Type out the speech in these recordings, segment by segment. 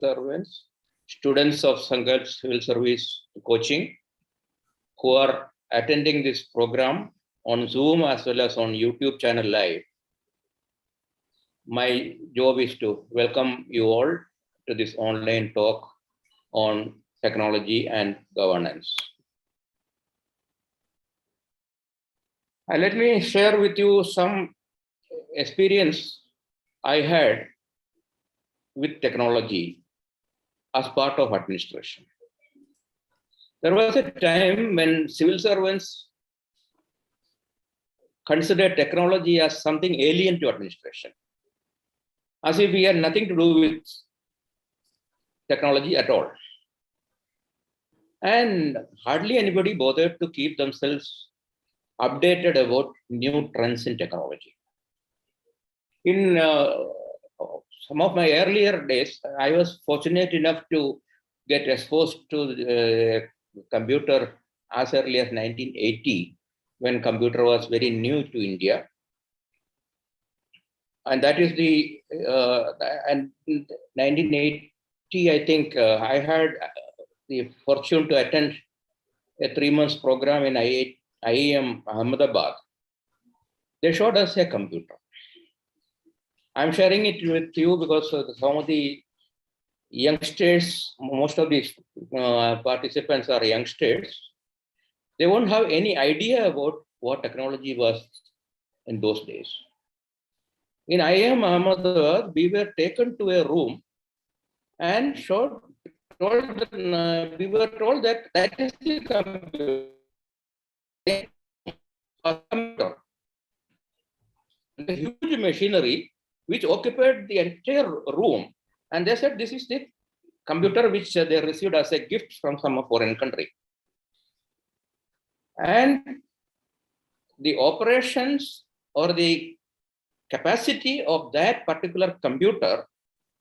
servants, students of Shankar Civil Service Coaching who are attending this program on Zoom as well as on YouTube channel live. My job is to welcome you all to this online talk on technology and governance. Let me share with you some experience I had with technology as part of administration. There was a time when civil servants considered technology as something alien to administration, as if we had nothing to do with technology at all. And hardly anybody bothered to keep themselves updated about new trends in technology. In some of my earlier days, I was fortunate enough to get exposed to the computer as early as 1980, when computer was very new to India. And that is the, and 1980, I think I had the fortune to attend a 3-month program in IIM Ahmedabad. They showed us a computer. I'm sharing it with you because some of the youngsters, most of these participants are youngsters. They won't have any idea about what technology was in those days. In IIM Ahmedabad, we were taken to a room and we were told that that is the computer. The huge machinery which occupied the entire room, and they said this is the computer which they received as a gift from some foreign country. And the operations or the capacity of that particular computer,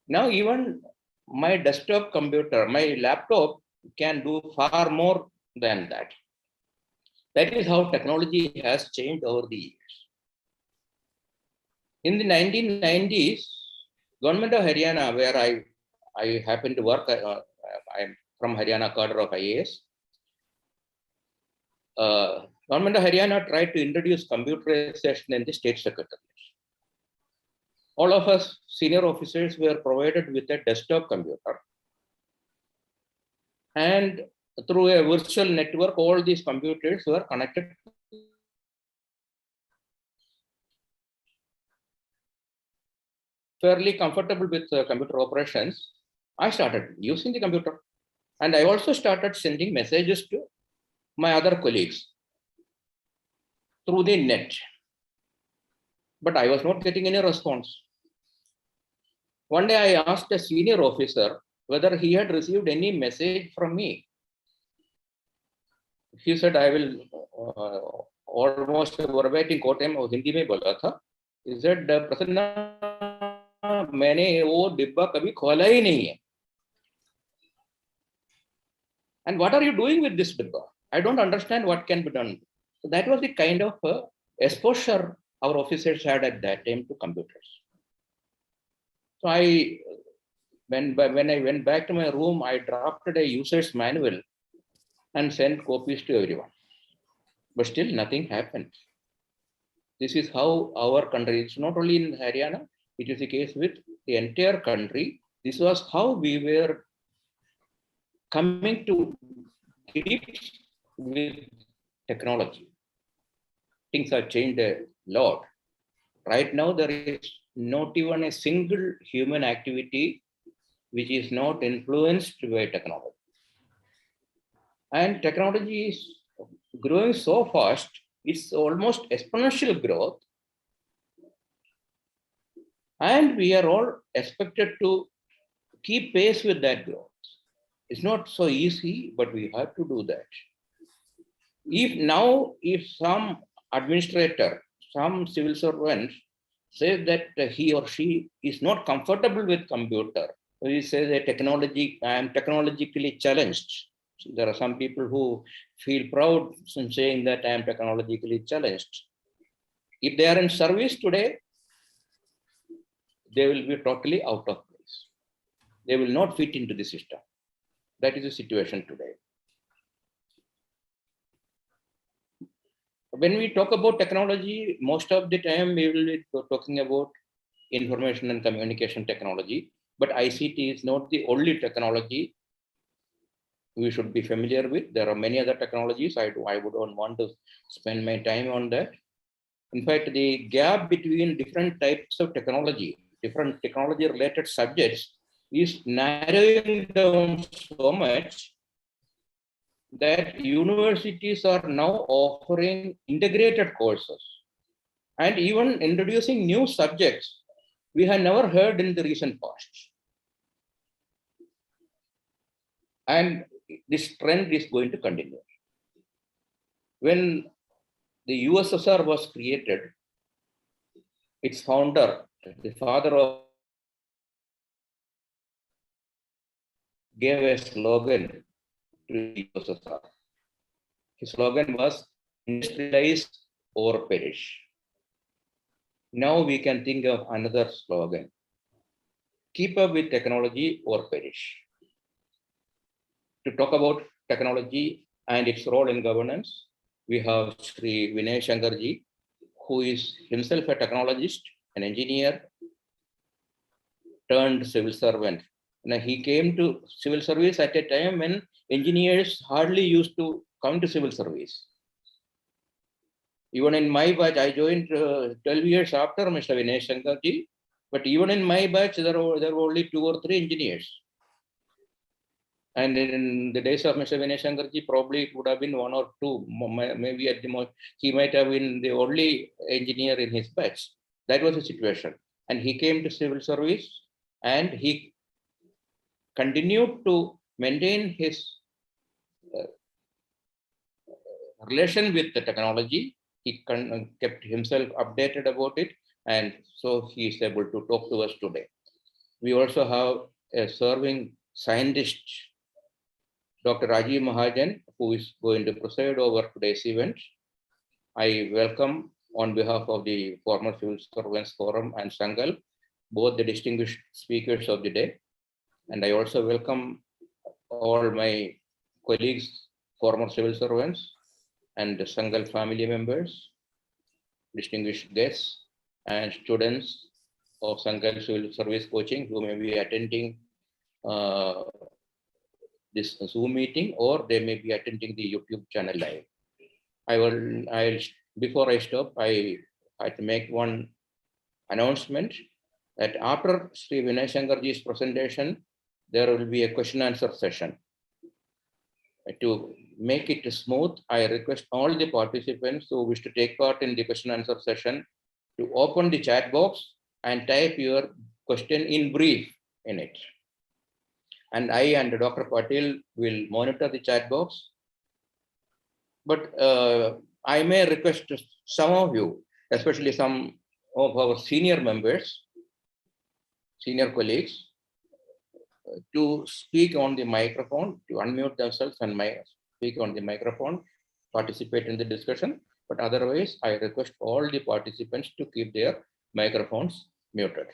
now even my desktop computer, my laptop can do far more than that. That is how technology has changed over the years. In the 1990s, government of Haryana, where I happen to work, I'm from Haryana cadre of IAS. Government of Haryana tried to introduce computerization in the state secretariat. All of us senior officers were provided with a desktop computer. And through a virtual network, all these computers were connected. Fairly comfortable with computer operations, I started using the computer. And I also started sending messages to my other colleagues through the net. But I was not getting any response. One day I asked a senior officer whether he had received any message from me. He said, I will almost verbatim quote him, Hindi mein bola tha. He said, Prasanna, मैंने वो डिब्बा कभी खोला ही नहीं है. And what are you doing with this dibba? I don't understand what can be done. So that was the kind of exposure our officers had at that time to computers. So when I went back to my room, I drafted a user's manual and sent copies to everyone. But still nothing happened. This is how our country, it's not only in Haryana, it is the case with the entire country. This was how we were coming to grips with technology. Things have changed a lot. Right now, there is not even a single human activity which is not influenced by technology. And technology is growing so fast, it's almost exponential growth. And we are all expected to keep pace with that growth. It's not so easy, but we have to do that. If some administrator, some civil servant says that he or she is not comfortable with computer, he says that I am technologically challenged. So there are some people who feel proud in saying that I am technologically challenged. If they are in service today, they will be totally out of place. They will not fit into the system. That is the situation today. When we talk about technology, most of the time we will be talking about information and communication technology, but ICT is not the only technology we should be familiar with. There are many other technologies. I wouldn't want to spend my time on that. In fact, the gap between different types of technology, different technology related subjects is narrowing down so much that universities are now offering integrated courses and even introducing new subjects we have never heard in the recent past. And this trend is going to continue. When the USSR was created, its founder, the father of, gave a slogan to the USSR. His slogan was industrialize or perish. Now we can think of another slogan: keep up with technology or perish. To talk about technology and its role in governance, we have Sri Vinay Shankarji, who is himself a technologist, an engineer, turned civil servant. Now, he came to civil service at a time when engineers hardly used to come to civil service. Even in my batch, I joined 12 years after Mr. Vinay Shankarji, but even in my batch, there were only 2 or 3 engineers. And in the days of Mr. Vinay Shankarji, probably it would have been 1 or 2, maybe at the most, he might have been the only engineer in his batch. That was the situation. And he came to civil service and he continued to maintain his relation with the technology. He kept himself updated about it. And so he is able to talk to us today. We also have a serving scientist, Dr. Rajiv Mahajan, who is going to preside over today's event. I welcome on behalf of the former Civil Servants Forum and Sangal, both the distinguished speakers of the day. And I also welcome all my colleagues, former civil servants, and the Sangal family members, distinguished guests, and students of Sangal Civil Service Coaching who may be attending this Zoom meeting, or they may be attending the YouTube channel live. Before I stop, I had to make one announcement that after Sri Vinay Shankarji's presentation, there will be a question answer session. To make it smooth, I request all the participants who wish to take part in the question answer session to open the chat box and type your question in brief in it. And I and Dr. Patil will monitor the chat box. But I may request some of you, especially some of our senior members, senior colleagues, to speak on the microphone, to unmute themselves and speak on the microphone, participate in the discussion. But otherwise, I request all the participants to keep their microphones muted.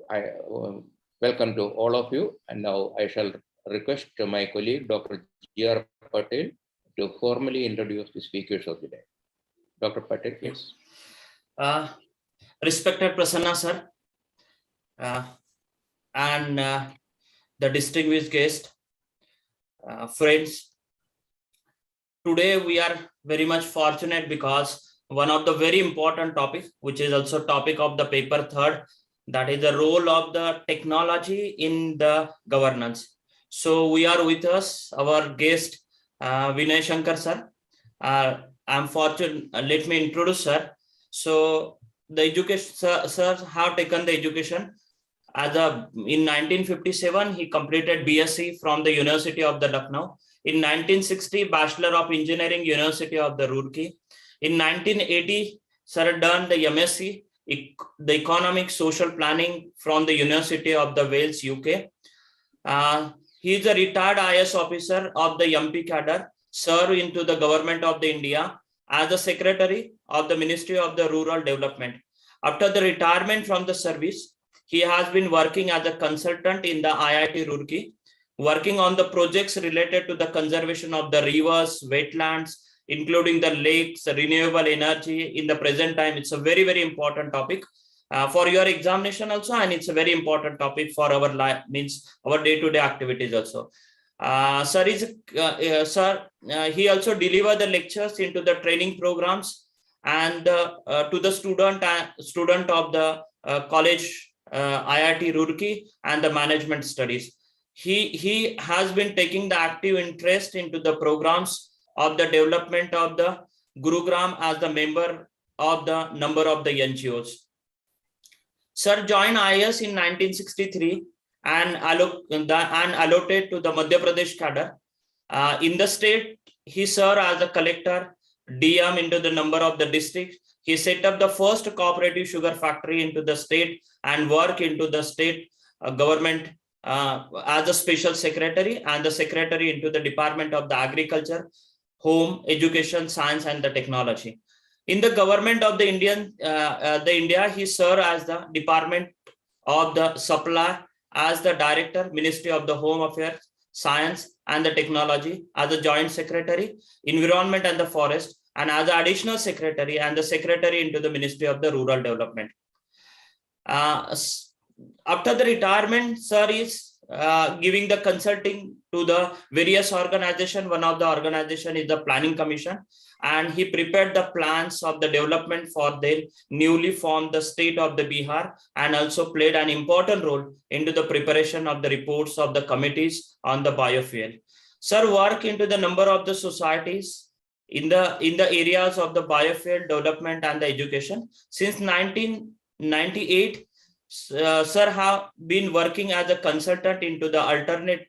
I welcome to all of you. And now I shall request my colleague, Dr. G.R. Patel, to formally introduce the speakers of the day. Dr. Patel, please. Respected Prasanna, sir, and the distinguished guest, friends, today we are very much fortunate because one of the very important topics, which is also topic of the paper 3rd, that is the role of the technology in the governance. So we are with us, our guest, Vinay Shankar, sir. I'm fortunate, let me introduce, sir. So the education, sir have taken the education. In 1957, he completed BSc from the University of the Lucknow. In 1960, Bachelor of Engineering, University of the Roorkee. In 1980, sir done the MSc, the Economic Social Planning from the University of the Wales, UK. He is a retired IAS officer of the MP cadre, served into the government of the India as the Secretary of the Ministry of the Rural Development. After the retirement from the service, he has been working as a consultant in the IIT Roorkee, working on the projects related to the conservation of the rivers, wetlands, including the lakes, renewable energy. In the present time, it's a very, very important topic for your examination also, and it's a very important topic for our life, means our day-to-day activities also. He also delivered the lectures into the training programs and to the student of the college IIT Roorkee and the management studies. He has been taking the active interest into the programs of the development of the Gurugram as the member of the number of the NGOs. Sir joined IAS in 1963 and allotted to the Madhya Pradesh cadre. In the state, he served as a collector, DM into the number of the district. He set up the first cooperative sugar factory into the state and work into the state government as a special secretary and the secretary into the Department of the Agriculture, Home, Education, Science and the Technology. In the government of the India, he served as the Department of the Supply, as the Director, Ministry of the Home Affairs, Science and the Technology, as a Joint Secretary, Environment and the Forest, and as the Additional Secretary and the Secretary into the Ministry of the Rural Development. After the retirement, sir is giving the consulting to the various organizations. One of the organization is the Planning Commission, and he prepared the plans of the development for the newly formed the state of the Bihar, and also played an important role into the preparation of the reports of the committees on the biofuel. Sir work into the number of the societies in the areas of the biofuel development and the education. Since 1998, sir have been working as a consultant into the alternate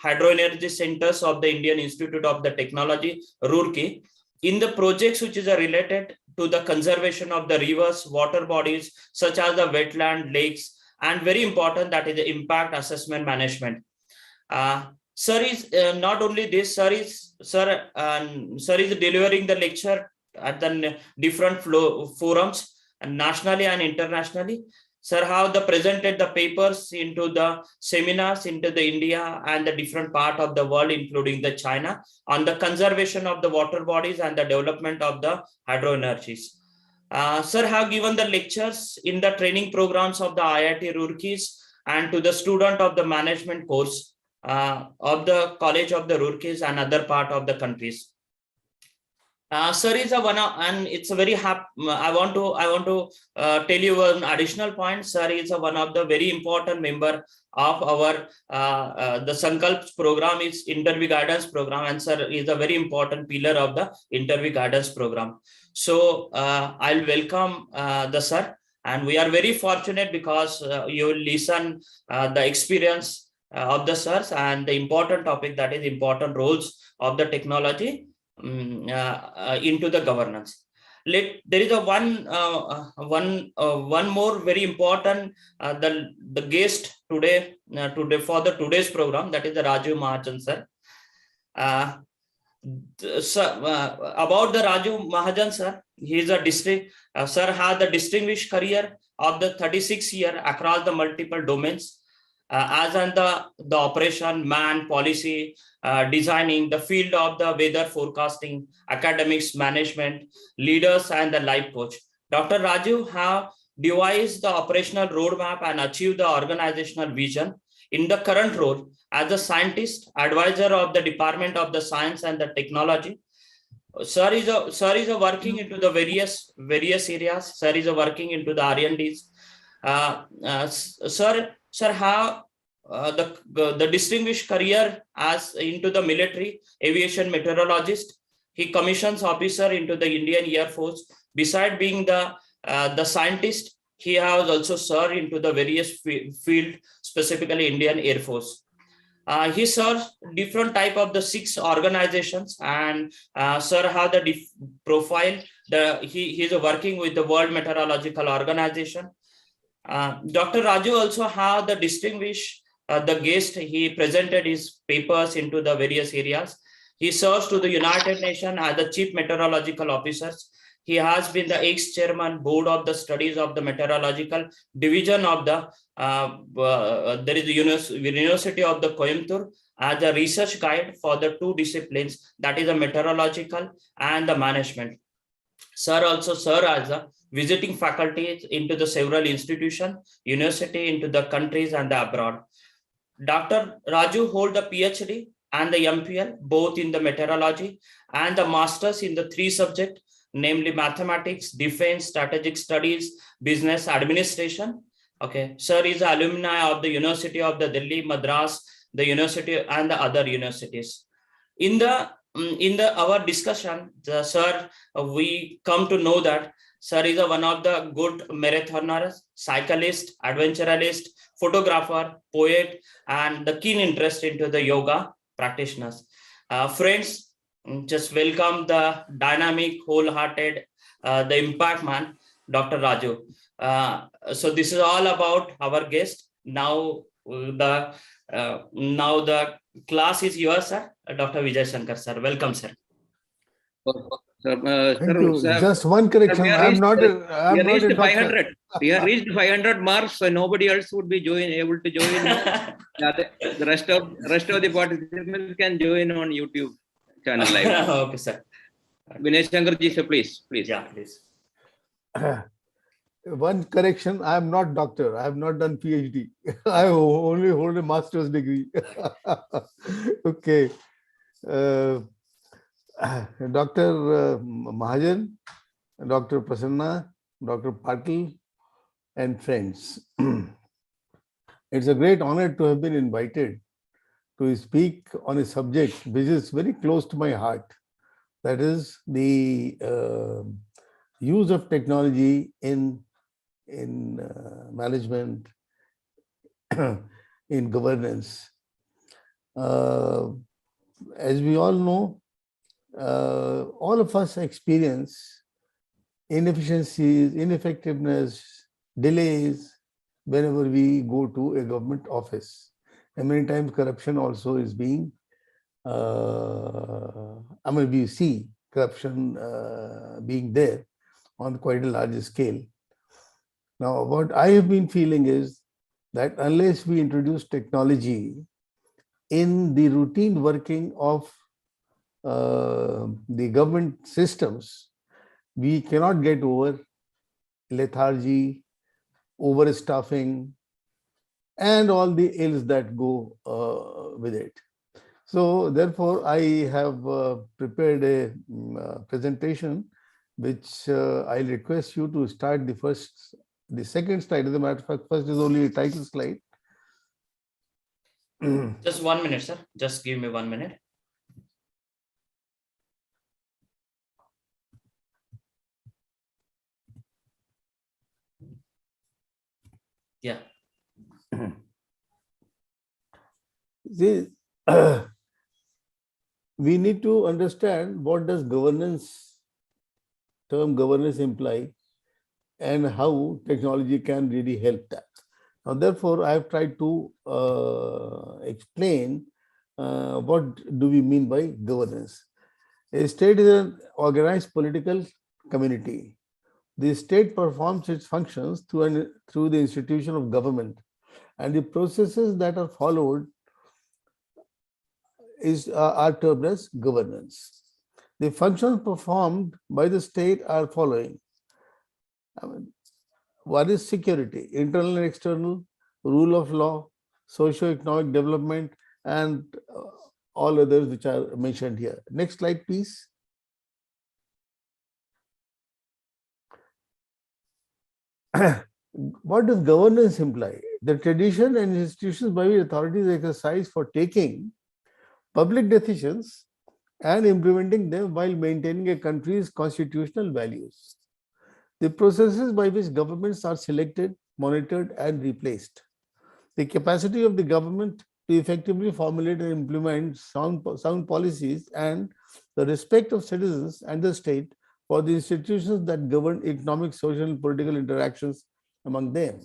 hydroenergy centers of the Indian Institute of the Technology, Roorkee, in the projects which is related to the conservation of the rivers, water bodies, such as the wetland, lakes, and very important, that is the impact assessment management. Sir is not only this, sir is delivering the lecture at the different forums, nationally and internationally. Sir have presented the papers into the seminars into the India and the different part of the world, including the China, on the conservation of the water bodies and the development of the hydroenergies. Sir have given the lectures in the training programs of the IIT Roorkee and to the student of the management course of the College of the Roorkee and other part of the countries. Sir is and it's a very happy. I want to tell you an additional point. Sir is one of the very important member of our the Sankalp program, is interview guidance program, and sir is a very important pillar of the interview guidance program. So I'll welcome the sir, and we are very fortunate because you listen the experience of the sirs and the important topic, that is important roles of the technology into the governance. There is a one more very important the guest today for the today's program, that is the Rajiv Mahajan sir. About the Rajiv Mahajan sir, he is a district sir had the distinguished career of the 36 years across the multiple domains. As in the operation, man, policy, designing, the field of the weather forecasting, academics, management, leaders, and the life coach. Dr. Rajiv have devised the operational roadmap and achieved the organizational vision in the current role as a scientist, advisor of the Department of the Science and the Technology. Sir is working into the various areas. Sir is working into the R&Ds. Sir have the distinguished career as into the military aviation meteorologist. He commissions officer into the Indian Air Force. Beside being the scientist, he has also served into the various field, specifically Indian Air Force. He serves different type of the 6 organizations, and sir have the profile. He is working with the World Meteorological Organization. Dr. Raju also have the distinguished the guest. He presented his papers into the various areas. He serves to the United Nations as the Chief Meteorological Officer. He has been the ex-chairman board of the studies of the meteorological division of the there is the University of the Coimbatore as a research guide for the two disciplines, that is the meteorological and the management. Sir also served as a visiting faculty into the several institutions, university into the countries and the abroad. Dr. Raju hold the PhD and the MPL both in the meteorology and the masters in the three subjects, namely mathematics, defense, strategic studies, business administration. Okay, sir is an alumni of the University of the Delhi, Madras, the university and the other universities. In the our discussion, sir, we come to know that sir is one of the good marathoners, cyclist, adventurist, photographer, poet, and the keen interest into the yoga practitioners. Friends, just welcome the dynamic, wholehearted, the impact man, Dr. Raju. So this is all about our guest. Now the class is yours, sir. Dr. Vijay Shankar, sir. Welcome, sir. Thank you. Just one correction. I'm not a 500. We have reached 500 marks, so nobody else would be able to join. The rest of the participants can join on YouTube channel live. Okay, sir. Vinay Shankar ji, sir, please. Yeah, please. One correction. I am not doctor. I have not done PhD. I only hold a master's degree. Okay. Dr. Mahajan, Dr. Prasanna, Dr. Patil, and friends. It's a great honor to have been invited to speak on a subject which is very close to my heart. That is the use of technology in management, in governance. As we all know, all of us experience inefficiencies, ineffectiveness, delays whenever we go to a government office. And many times corruption also is being, we see corruption being there on quite a large scale. Now, what I have been feeling is that unless we introduce technology in the routine working of the government systems, we cannot get over lethargy, overstaffing, and all the ills that go with it. So therefore, I have prepared a presentation which I'll request you to start the second slide. As a matter of fact, first is only a title slide. Just 1 minute, sir. Just give me 1 minute. Yeah. See, we need to understand what does term governance imply and how technology can really help that. Now, therefore, I have tried to explain what do we mean by governance. A state is an organized political community. The state performs its functions through the institution of government, and the processes that are followed are termed as governance. The functions performed by the state are following. What is security, internal and external, rule of law, socio-economic development, and all others which are mentioned here. Next slide, please. What does governance imply? The tradition and institutions by which authorities exercise for taking public decisions and implementing them while maintaining a country's constitutional values. The processes by which governments are selected, monitored, and replaced. The capacity of the government to effectively formulate and implement sound policies, and the respect of citizens and the state for the institutions that govern economic, social, and political interactions among them.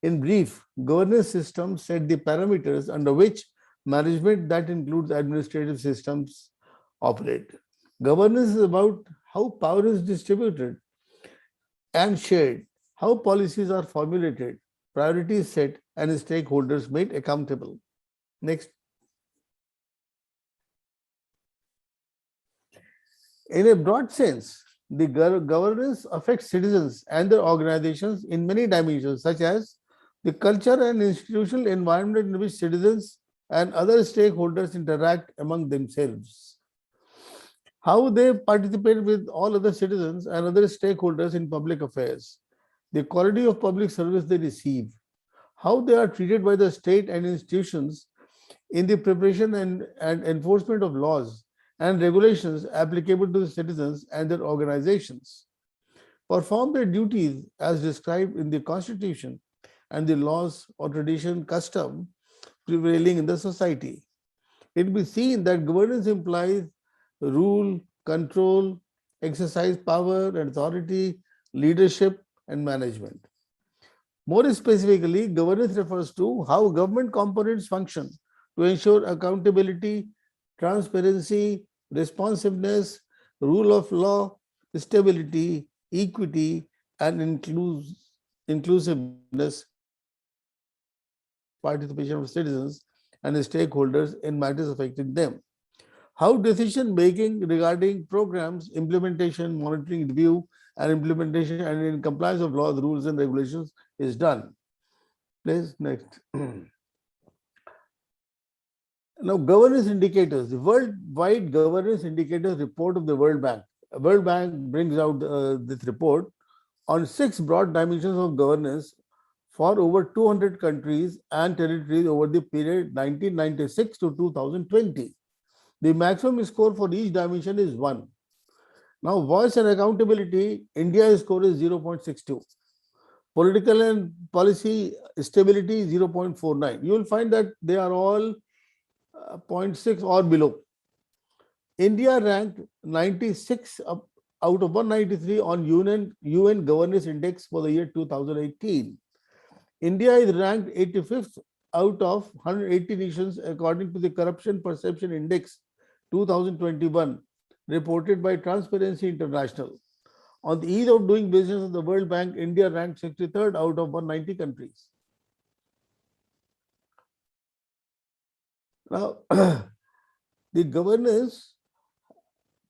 In brief, governance systems set the parameters under which management, that includes administrative systems, operate. Governance is about how power is distributed and shared, how policies are formulated, priorities set, and stakeholders made accountable. Next. In a broad sense, the governance affects citizens and their organizations in many dimensions, such as the culture and institutional environment in which citizens and other stakeholders interact among themselves, how they participate with all other citizens and other stakeholders in public affairs, the quality of public service they receive, how they are treated by the state and institutions in the preparation and enforcement of laws and regulations applicable to the citizens and their organizations, perform their duties as described in the Constitution and the laws or tradition custom prevailing in the society. It will be seen that governance implies rule, control, exercise power and authority, leadership, and management. More specifically, governance refers to how government components function to ensure accountability, transparency, responsiveness, rule of law, stability, equity, and inclusiveness, participation of citizens and stakeholders in matters affecting them. How decision making regarding programs, implementation, monitoring, review, and implementation and in compliance of laws, rules, and regulations is done. Please, next. Now, governance indicators, the worldwide governance indicators report of the World Bank. World Bank brings out this report on 6 broad dimensions of governance for over 200 countries and territories over the period 1996 to 2020. The maximum score for each dimension is 1. Now, voice and accountability, India's score is 0.62. Political and policy stability, 0.49. You will find that they are all 0.6 or below. India ranked 96 out of 193 on UN Governance Index for the year 2018. India is ranked 85th out of 180 nations according to the Corruption Perception Index 2021 reported by Transparency International. On the ease of doing business of the World Bank, India ranked 63rd out of 190 countries. Now, the governance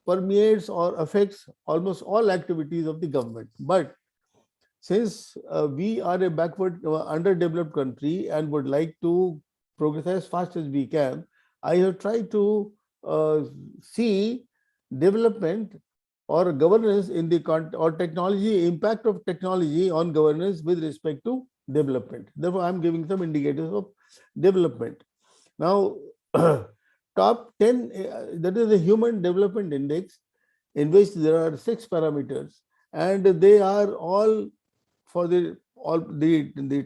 permeates or affects almost all activities of the government. But since we are a backward, underdeveloped country and would like to progress as fast as we can, I have tried to see development or governance in the or technology, impact of technology on governance with respect to development. Therefore, I am giving some indicators of development. Now, top 10, that is the Human Development Index, in which there are 6 parameters, and they are all for the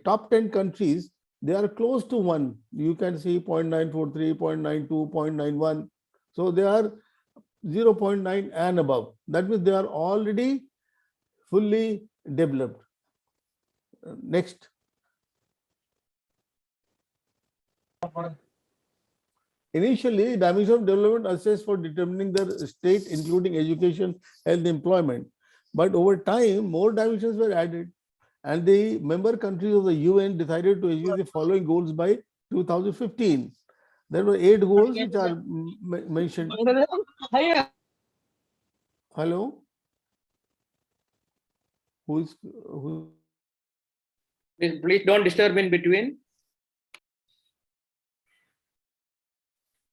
top 10 countries, they are close to 1. You can see 0.943, 0.92, 0.91. So they are 0.9 and above. That means they are already fully developed. Next. Initially, dimension of development assessed for determining the state, including education, health, employment. But over time, more dimensions were added, and the member countries of the UN decided to achieve the following goals by 2015. There were 8 goals which are mentioned. Hello? Who? Please don't disturb in between.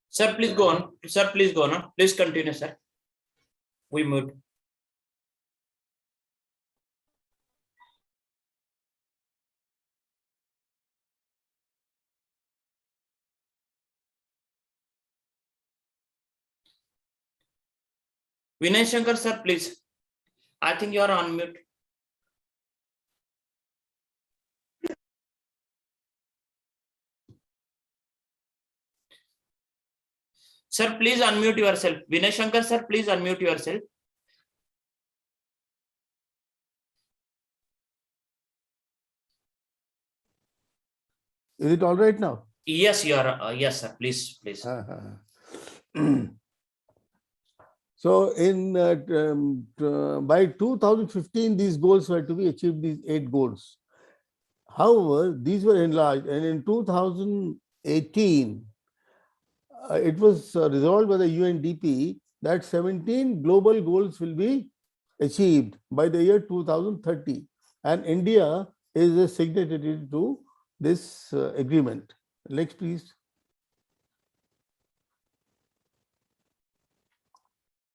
Sir, please go on. Sir, please go on. Please continue, sir. We moved. Vinay Shankar, sir, please. I think you are on mute. Sir, please unmute yourself. Vinay Shankar, sir, please unmute yourself. Is it all right now? Yes, you are. Yes, sir. Please, please. So by 2015, these goals were to be achieved, these 8 goals. However, these were enlarged, and in 2018, it was resolved by the UNDP that 17 global goals will be achieved by the year 2030, and India is a signatory to this agreement. Next, please.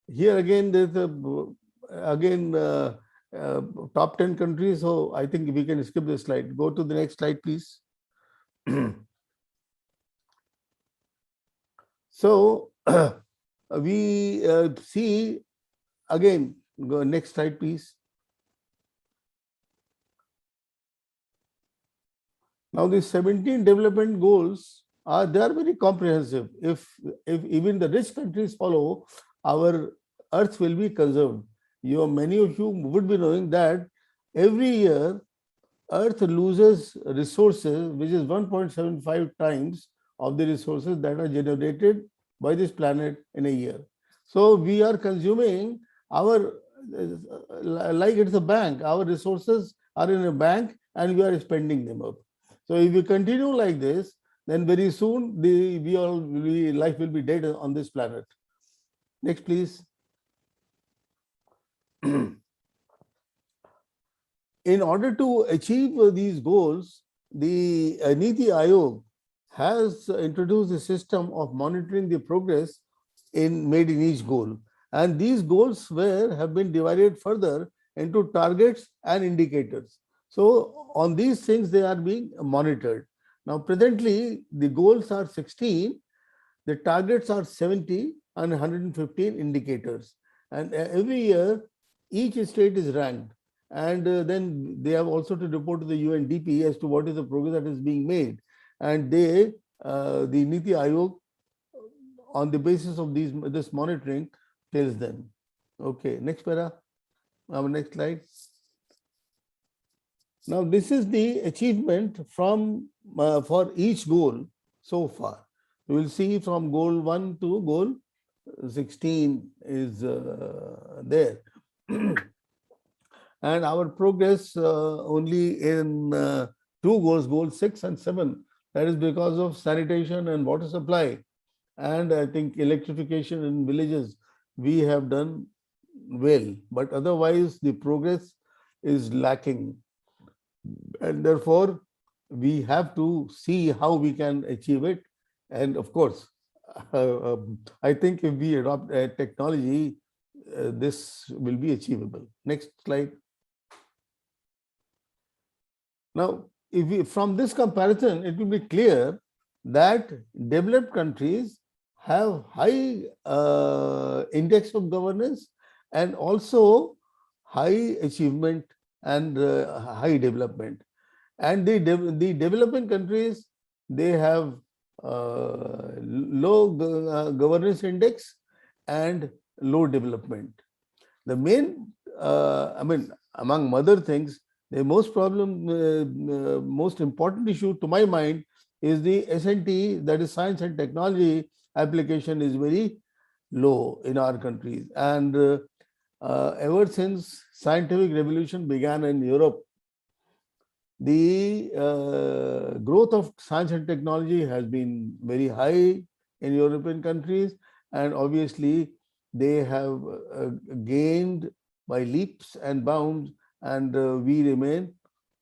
Here again, there's top 10 countries. So I think we can skip this slide. Go to the next slide, please. So we see again. Go next slide, please. Now these 17 development goals they are very comprehensive. If even the rich countries follow, our Earth will be conserved. Many of you would be knowing that every year Earth loses resources, which is 1.75 times of the resources that are generated by this planet in a year. So we are consuming our, like it's a bank, our resources are in a bank and we are spending them up. So if we continue like this, then very soon life will be dead on this planet. Next, please. In order to achieve these goals, the Niti Aayog has introduced a system of monitoring the progress made in each goal. And these goals have been divided further into targets and indicators. So on these things, they are being monitored. Now, presently, the goals are 16, the targets are 70 and 115 indicators. And every year, each state is ranked. And then they have also to report to the UNDP as to what is the progress that is being made. And the Niti Aayog, on the basis of this monitoring, tells them. Okay, next para. Our next slide. Now, this is the achievement from for each goal so far. You will see from goal 1 to goal 16 is there. And our progress only in 2 goals, goal 6 and 7. That is because of sanitation and water supply. And I think electrification in villages, we have done well. But otherwise, the progress is lacking. And therefore, we have to see how we can achieve it. And of course, I think if we adopt technology, this will be achievable. Next slide. Now, from this comparison, it will be clear that developed countries have high index of governance and also high achievement and high development. And the developing countries, they have low governance index and low development. The main, among other things, the most important issue to my mind is the S&T, that is science and technology application, is very low in our countries. And ever since scientific revolution began in Europe, the growth of science and technology has been very high in European countries, and obviously they have gained by leaps and bounds, and we remain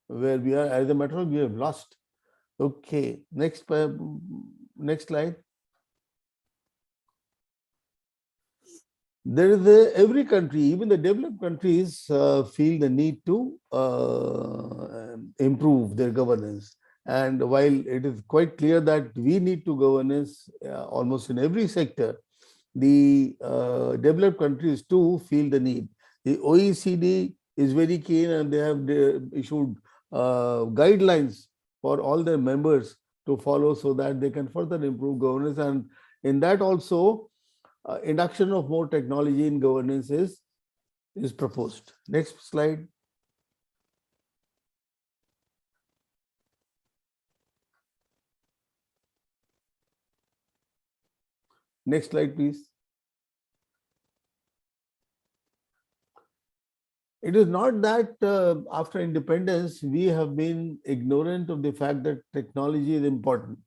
where we are. As a matter of fact, we have lost. Okay, next slide. There is every country, even the developed countries, feel the need to improve their governance. And while it is quite clear that we need to governance almost in every sector, the developed countries too feel the need. The OECD is very keen, and they have issued guidelines for all their members to follow so that they can further improve governance. And in that also, induction of more technology in governance is proposed. Next slide. Next slide, please. It is not that after independence, we have been ignorant of the fact that technology is important.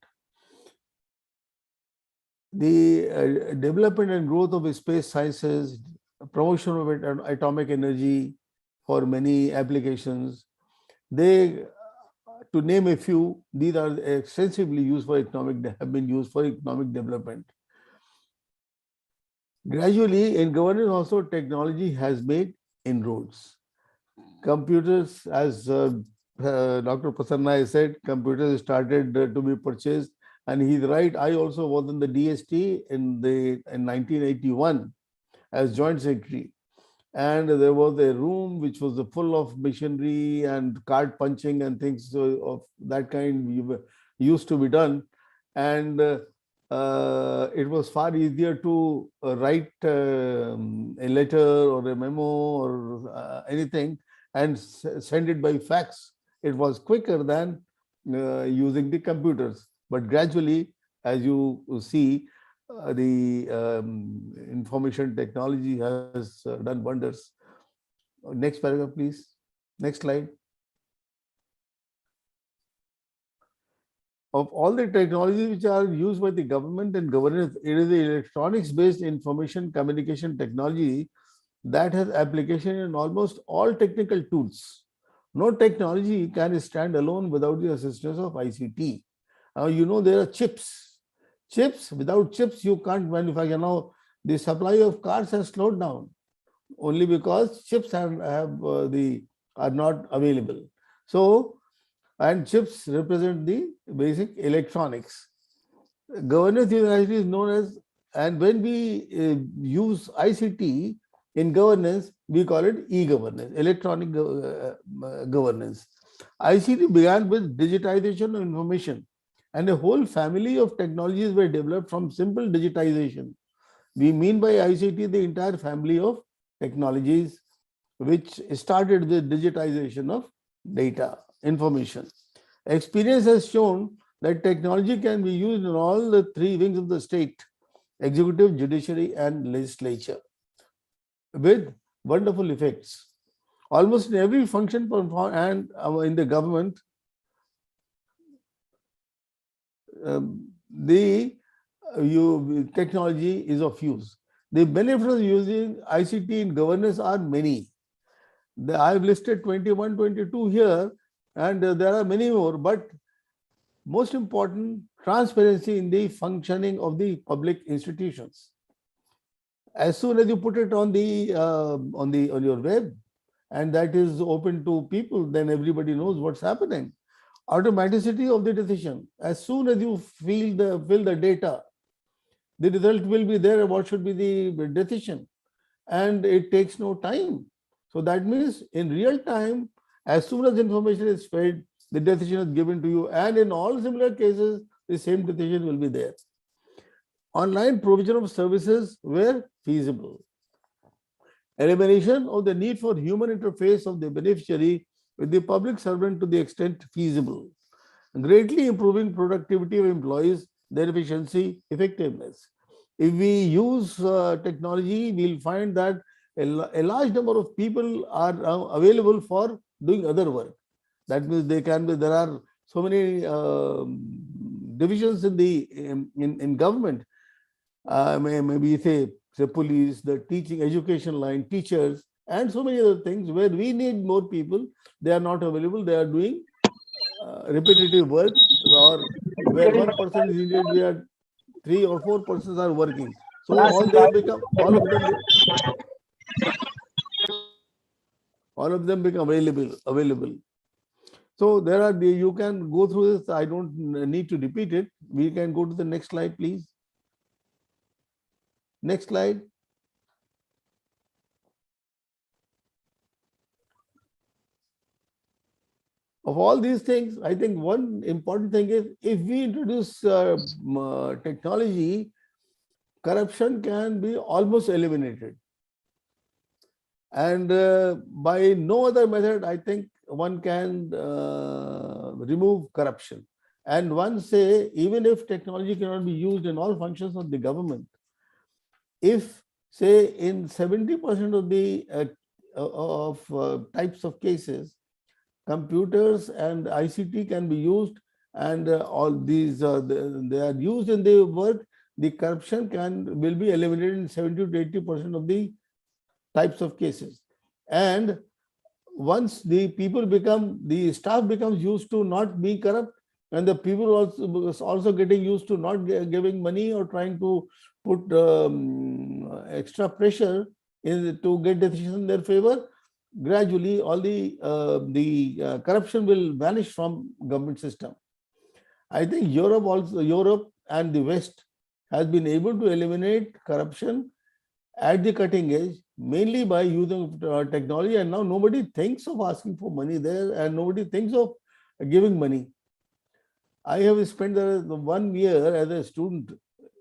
The development and growth of space sciences, promotion of atomic energy for many applications, they, to name a few, these are extensively used for have been used for economic development. Gradually, in governance also, technology has made inroads. Computers, as Dr. Prasanna said, computers started to be purchased, and he's right. I also was in the DST in 1981 as joint secretary, and there was a room which was full of machinery and card punching and things of that kind used to be done, and it was far easier to write a letter or a memo or anything and send it by fax. It was quicker than using the computers. But gradually, as you see, the information technology has done wonders. Next paragraph, please. Next slide. Of all the technologies which are used by the government and governance, it is the electronics-based information communication technology that has application in almost all technical tools. No technology can stand alone without the assistance of ICT. You know, there are chips. Chips, without chips, you can't manufacture. Now, the supply of cars has slowed down only because chips are not available. So, and chips represent the basic electronics. Governance university is known as, and when we use ICT in governance, we call it e-governance, electronic governance. ICT began with digitization of information, and a whole family of technologies were developed from simple digitization. We mean by ICT the entire family of technologies which started with digitization of data, information. Experience has shown that technology can be used in all the three wings of the state: executive, judiciary, and legislature, with wonderful effects. Almost in every function and in the government, the technology is of use. The benefits of using ICT in governance are many. I have listed 21, 22 here, and there are many more, but most important, transparency in the functioning of the public institutions. As soon as you put it on your web, and that is open to people, then everybody knows what's happening. Automaticity of the decision. As soon as you fill the data, the result will be there. What should be the decision? And it takes no time. So that means in real time, as soon as information is fed, the decision is given to you. And in all similar cases, the same decision will be there. Online provision of services where feasible. Elimination of the need for human interface of the beneficiary with the public servant to the extent feasible. Greatly improving productivity of employees, their efficiency, effectiveness. If we use technology, we'll find that a large number of people are available for doing other work. That means there are so many divisions in government. Maybe say police, the teaching, education line, teachers, and so many other things where we need more people. They are not available. They are doing repetitive work, or where one person is needed, we are 3 or 4 persons are working. So all of them become available. So there are you can go through this. I don't need to repeat it. We can go to the next slide, please. Next slide. Of all these things, I think one important thing is if we introduce technology, corruption can be almost eliminated. And by no other method, I think one can remove corruption. And one say, even if technology cannot be used in all functions of the government, if say in 70% of the types of cases, computers and ICT can be used, and all these they are used in the work. The corruption will be eliminated in 70 to 80% of the types of cases. And once the staff becomes used to not be corrupt, and the people also getting used to not giving money or trying to put extra pressure to get decisions in their favor, gradually all the corruption will vanish from government system. I think Europe and the West has been able to eliminate corruption at the cutting edge, mainly by using technology. And now nobody thinks of asking for money there, and nobody thinks of giving money. I have spent 1 year as a student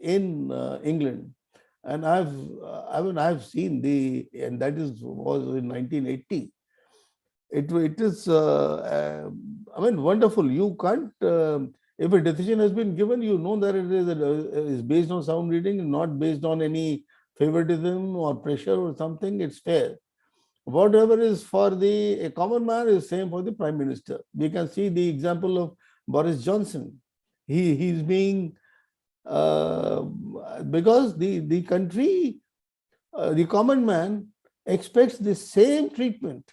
in England, and I've seen and that was in 1980. It is wonderful. You can't if a decision has been given, you know that it is based on sound reading, not based on any favoritism or pressure or something. It's fair. Whatever is for the common man is same for the prime minister. We can see the example of Boris Johnson. He's being because the country, the common man expects the same treatment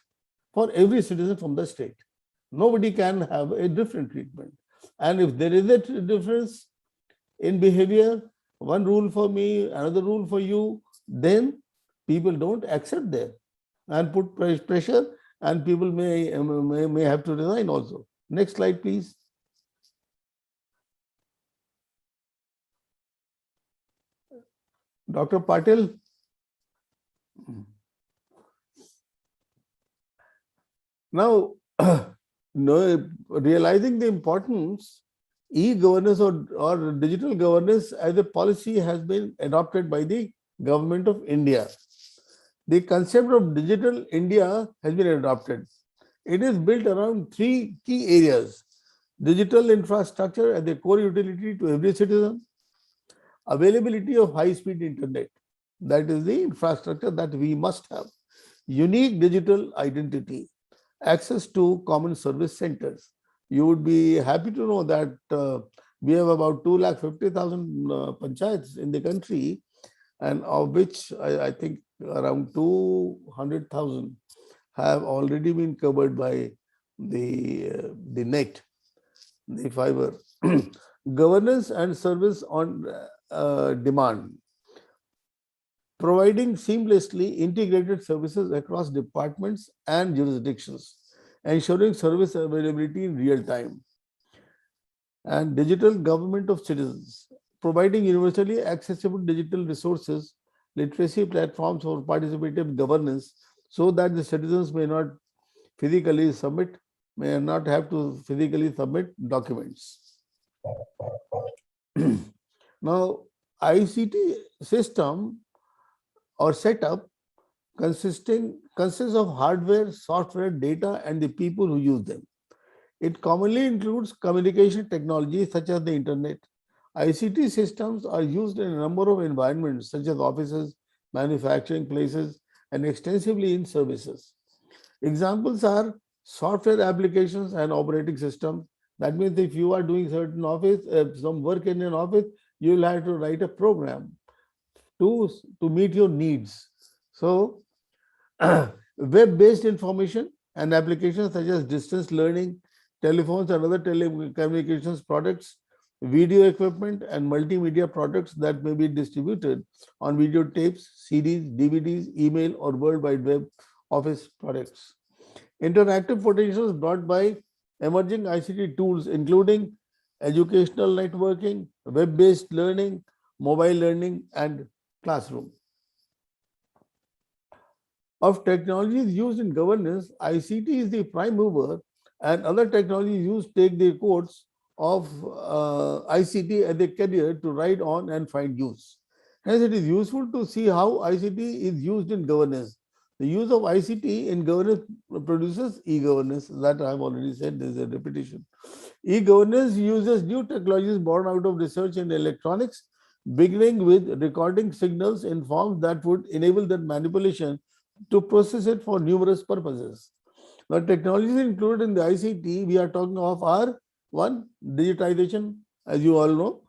for every citizen from the state. Nobody can have a different treatment. And if there is a difference in behavior, one rule for me, another rule for you, then people don't accept that and put pressure, and people may have to resign also. Next slide, please. Dr. Patil. Now, realizing the importance, e-governance or digital governance as a policy has been adopted by the government of India. The concept of digital India has been adopted. It is built around 3 key areas: digital infrastructure as a core utility to every citizen, availability of high-speed internet, that is the infrastructure that we must have, unique digital identity, access to common service centers. You would be happy to know that we have about 250,000 panchayats in the country, and of which I think around 200,000 have already been covered by the net, the fiber. Governance and service on demand, providing seamlessly integrated services across departments and jurisdictions, ensuring service availability in real time. And digital government of citizens, providing universally accessible digital resources, literacy platforms for participative governance, so that the citizens may not have to physically submit documents. Now, ICT system or setup consists of hardware, software, data, and the people who use them. It commonly includes communication technology such as the internet. ICT systems are used in a number of environments such as offices, manufacturing places, and extensively in services. Examples are software applications and operating systems. That means if you are doing certain office, some work in an office, you will have to write a program to meet your needs. So, web-based information and applications such as distance learning, telephones and other telecommunications products, video equipment, and multimedia products that may be distributed on videotapes, CDs, DVDs, email, or World Wide Web office products. Interactive potentials brought by emerging ICT tools, including educational networking, web-based learning, mobile learning, and classroom. Of technologies used in governance, ICT is the prime mover, and other technologies used take the course of ICT as a career to ride on and find use. Hence, it is useful to see how ICT is used in governance. The use of ICT in governance produces e-governance. That I have already said, there is a repetition. E-governance uses new technologies born out of research in electronics, beginning with recording signals in forms that would enable their manipulation to process it for numerous purposes. Now, technologies included in the ICT we are talking of are one, digitization, as you all know,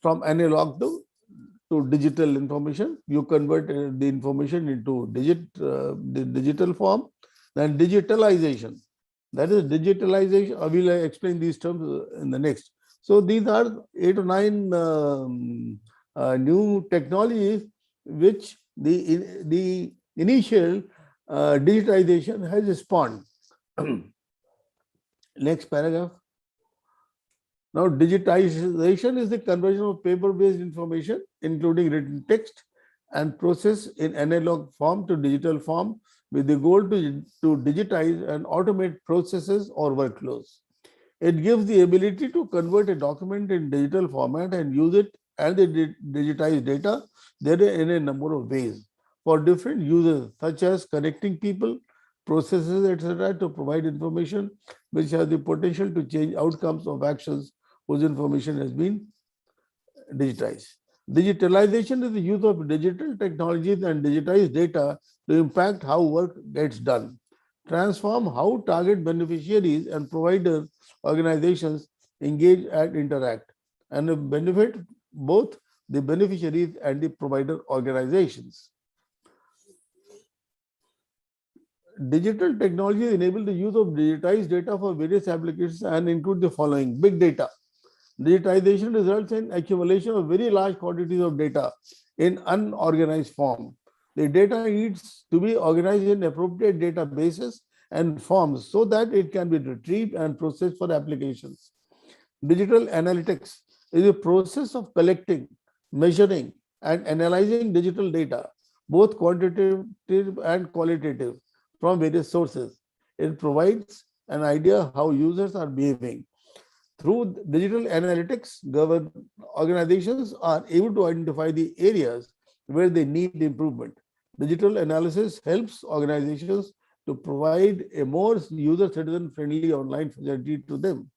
from analog to digital information. You convert the information into the digital form. Then digitalization. That is digitalization. I will explain these terms in the next. So these are 8 or 9 new technologies which the initial digitization has spawned. Next paragraph. Now, digitization is the conversion of paper-based information, including written text, and process in analog form to digital form, with the goal to digitize and automate processes or workflows. It gives the ability to convert a document in digital format and use it and the digitized data there in a number of ways for different users, such as connecting people, processes, etc., to provide information which has the potential to change outcomes of actions whose information has been digitized. Digitalization is the use of digital technologies and digitized data to impact how work gets done, transform how target beneficiaries and provider organizations engage and interact, and benefit both the beneficiaries and the provider organizations. Digital technologies enable the use of digitized data for various applications and include the following. Big data. Digitization results in accumulation of very large quantities of data in unorganized form. The data needs to be organized in appropriate databases and forms so that it can be retrieved and processed for applications. Digital analytics is a process of collecting, measuring, and analyzing digital data, both quantitative and qualitative, from various sources. It provides an idea how users are behaving. Through digital analytics, organizations are able to identify the areas where they need improvement. Digital analysis helps organizations to provide a more user-citizen-friendly online facility to them,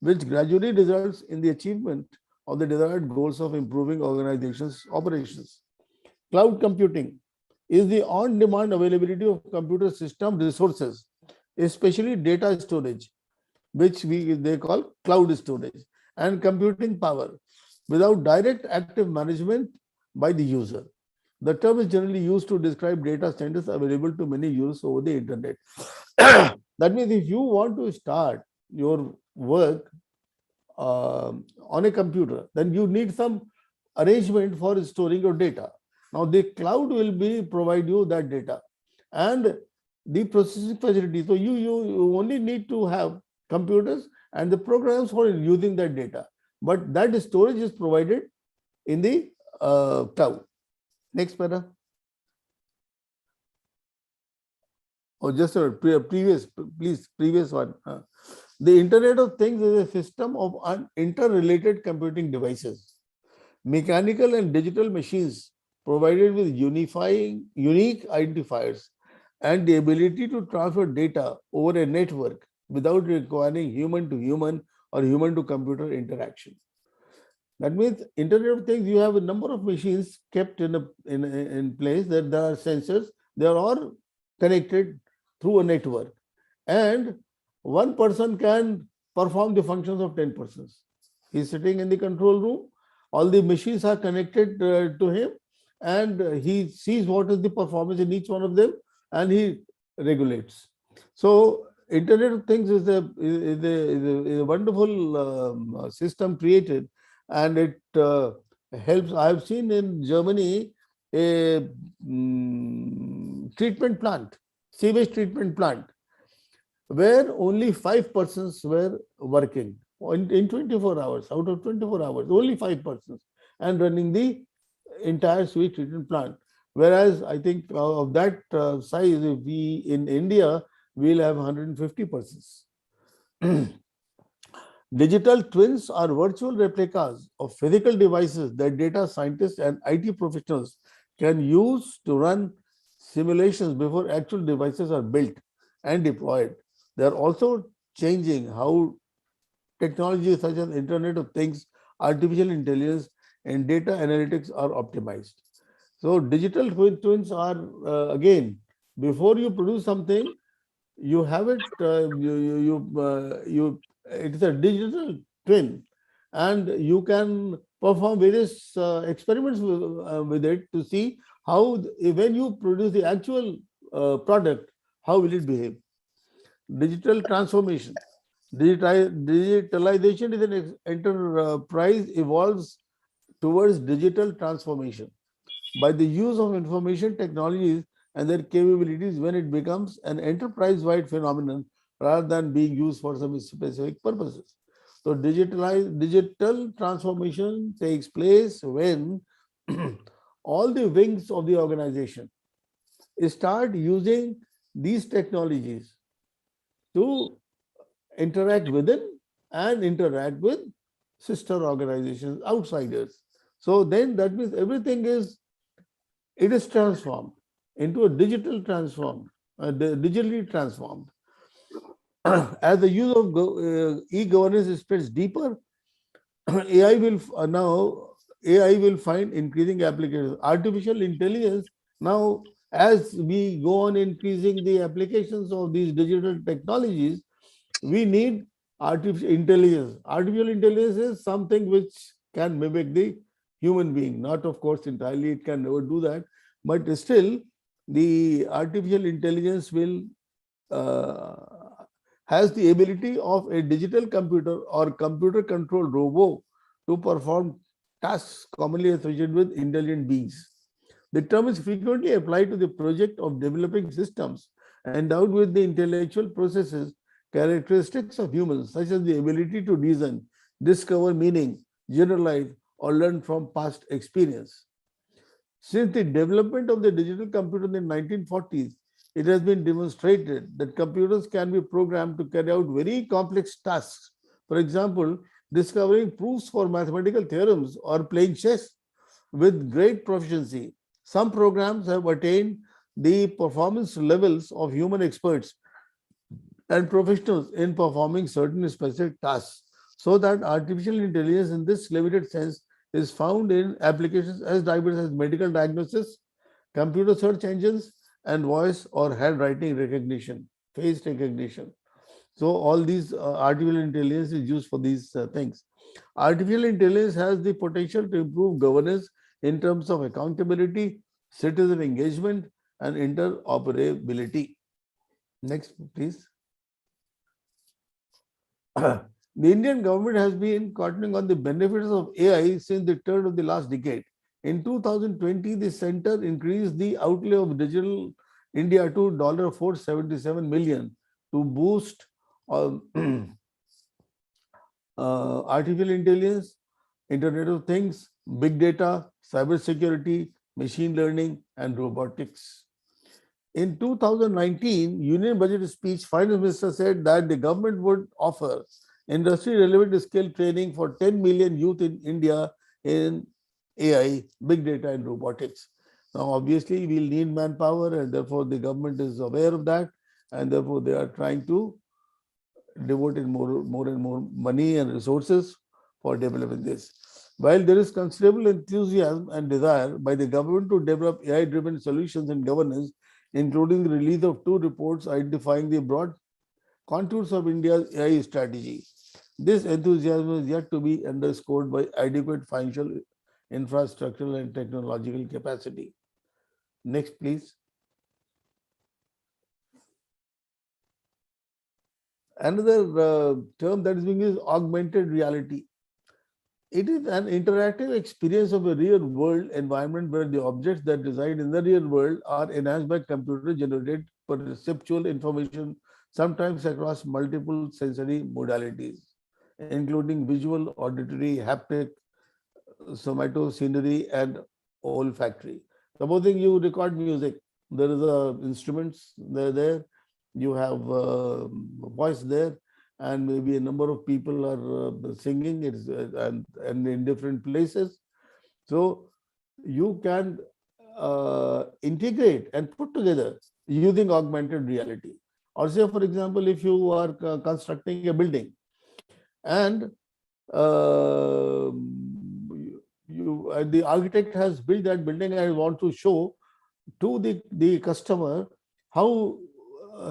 which gradually results in the achievement of the desired goals of improving organizations' operations. Cloud computing is the on-demand availability of computer system resources, especially data storage, which they call cloud storage, and computing power without direct active management by the user. The term is generally used to describe data centers available to many users over the internet. That means if you want to start your work on a computer, then you need some arrangement for storing your data. Now the cloud will provide you that data and the processing facility. So you only need to have computers and the programs for using that data, but that storage is provided in the cloud. Next para. Or just a previous one. The Internet of Things is a system of interrelated computing devices, mechanical and digital machines provided with unique identifiers and the ability to transfer data over a network without requiring human to human or human to computer interaction. That means Internet of Things, you have a number of machines kept in place, that there are sensors, they are all connected through a network, and one person can perform the functions of 10 persons. He's sitting in the control room, all the machines are connected to him, and he sees what is the performance in each one of them and he regulates. So Internet of Things is a wonderful system created, and it helps. I have seen in Germany a treatment plant, sewage treatment plant, where only 5 persons were working in 24 hours. Out of 24 hours, only 5 persons, and running the entire sewage treatment plant. Whereas I think of that size, if we in India, we'll have 150 persons. Digital twins are virtual replicas of physical devices that data scientists and IT professionals can use to run simulations before actual devices are built and deployed. They are also changing how technologies such as Internet of Things, artificial intelligence, and data analytics are optimized. So digital twins are again, before you produce something, you have it. It is a digital twin, and you can perform various experiments with it to see how when you produce the actual product, how will it behave. Digital transformation. Digitalization is an enterprise evolves towards digital transformation by the use of information technologies and their capabilities when it becomes an enterprise-wide phenomenon rather than being used for some specific purposes. So digital transformation takes place when all the wings of the organization start using these technologies to interact within and interact with sister organizations, outsiders. So then that means everything is, it is transformed into a digital transformed, digitally transformed. As the use of e-governance spreads deeper, AI will now AI will find increasing applications. Artificial intelligence now, as we go on increasing the applications of these digital technologies, we need artificial intelligence. Artificial intelligence is something which can mimic the human being. Not, of course, entirely, it can never do that, but still, the artificial intelligence will has the ability of a digital computer or computer-controlled robot to perform tasks commonly associated with intelligent beings. The term is frequently applied to the project of developing systems endowed with the intellectual processes characteristics of humans, such as the ability to reason, discover meaning, generalize, or learn from past experience. Since the development of the digital computer in the 1940s, it has been demonstrated that computers can be programmed to carry out very complex tasks. For example, discovering proofs for mathematical theorems or playing chess with great proficiency. Some programs have attained the performance levels of human experts and professionals in performing certain specific tasks, so that artificial intelligence in this limited sense is found in applications as diverse as medical diagnosis, computer search engines, and voice or handwriting recognition, face recognition. So all these artificial intelligence is used for these things. Artificial intelligence has the potential to improve governance in terms of accountability, citizen engagement, and interoperability. Next, please. The Indian government has been cottoning on the benefits of AI since the turn of the last decade. In 2020, the center increased the outlay of Digital India to $477 million to boost artificial intelligence, Internet of Things, big data, cybersecurity, machine learning, and robotics. In 2019 Union Budget speech, Finance Minister said that the government would offer industry-relevant skill training for 10 million youth in India in AI, big data, and robotics. Now, obviously, we'll need manpower, and therefore the government is aware of that, and therefore they are trying to devote more and more money and resources for developing this. While there is considerable enthusiasm and desire by the government to develop AI-driven solutions and governance, including the release of 2 reports identifying the broad contours of India's AI strategy, this enthusiasm is yet to be underscored by adequate financial, infrastructural, and technological capacity. Next, please. Another term that is being used is augmented reality. It is an interactive experience of a real world environment where the objects that reside in the real world are enhanced by computer-generated perceptual information, sometimes across multiple sensory modalities, including visual, auditory, haptic, somatoscenery, and olfactory. Supposing you record music, there is instruments there, you have voice there, and maybe a number of people are singing it, and in different places. So you can integrate and put together using augmented reality. Or say, for example, if you are constructing a building and the architect has built that building and wants to show to the customer how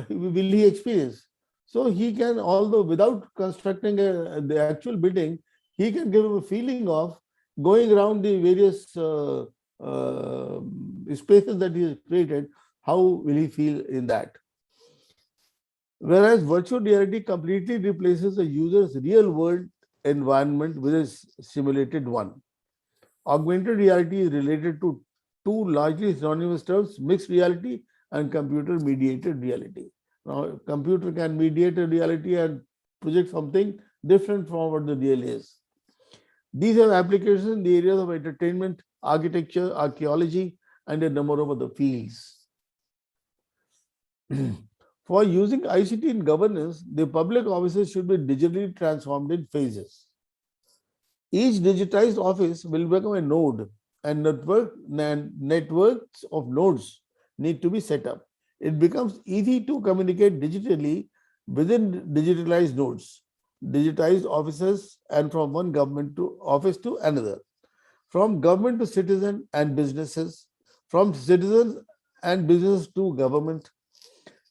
will he experience. So he can, although without constructing the actual building, he can give him a feeling of going around the various spaces that he has created. How will he feel in that? Whereas virtual reality completely replaces the user's real world environment with a simulated one. Augmented reality is related to two largely synonymous terms: mixed reality and computer mediated reality. Now, computer can mediate a reality and project something different from what the real is. These have applications in the areas of entertainment, architecture, archaeology, and a number of other fields. For using ICT in governance, the public offices should be digitally transformed in phases. Each digitized office will become a node, and networks of nodes need to be set up. It becomes easy to communicate digitally within digitalized nodes, digitized offices, and from one government to office to another, from government to citizen and businesses, from citizens and business to government.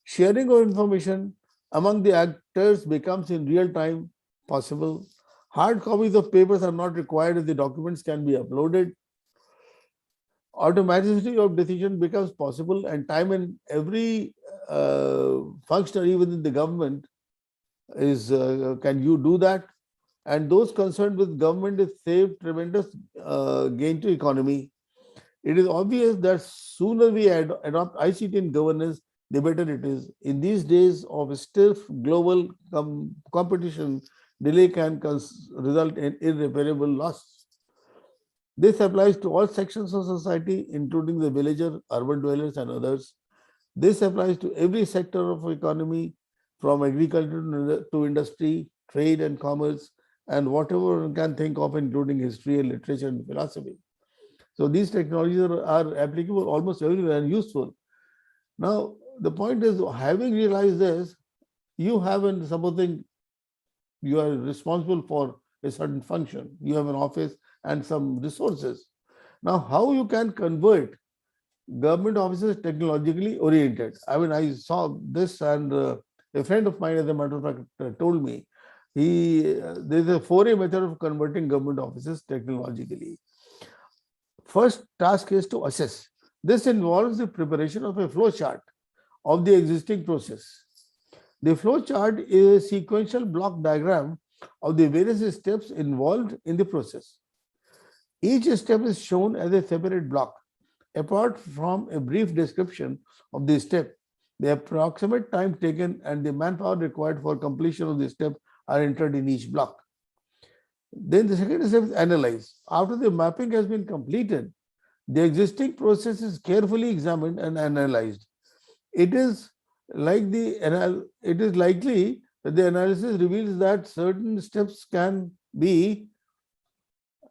Sharing of information among the actors becomes in real time possible. Hard copies of papers are not required if the documents can be uploaded. Automaticity of decision becomes possible, and time in every functionary within the government is can you do that? And those concerned with government is saved tremendous gain to economy. It is obvious that sooner we adopt ICT in governance, the better it is. In these days of stiff global competition, delay can result in irreparable loss. This applies to all sections of society, including the villager, urban dwellers, and others. This applies to every sector of economy, from agriculture to industry, trade and commerce, and whatever one can think of, including history and literature and philosophy. So these technologies are applicable almost everywhere and useful. Now, the point is, having realized this, you have supposing you are responsible for a certain function, you have an office and some resources. Now, how you can convert government offices technologically oriented? I mean, I saw this, and a friend of mine, as a matter of fact, told me there's a Fourier method of converting government offices technologically. First task is to assess. This involves the preparation of a flow chart of the existing process. The flow chart is a sequential block diagram of the various steps involved in the process. Each step is shown as a separate block. Apart from a brief description of the step, the approximate time taken and the manpower required for completion of the step are entered in each block. Then the second step is analyze. After the mapping has been completed, the existing process is carefully examined and analyzed. It is likely that the analysis reveals that certain steps can be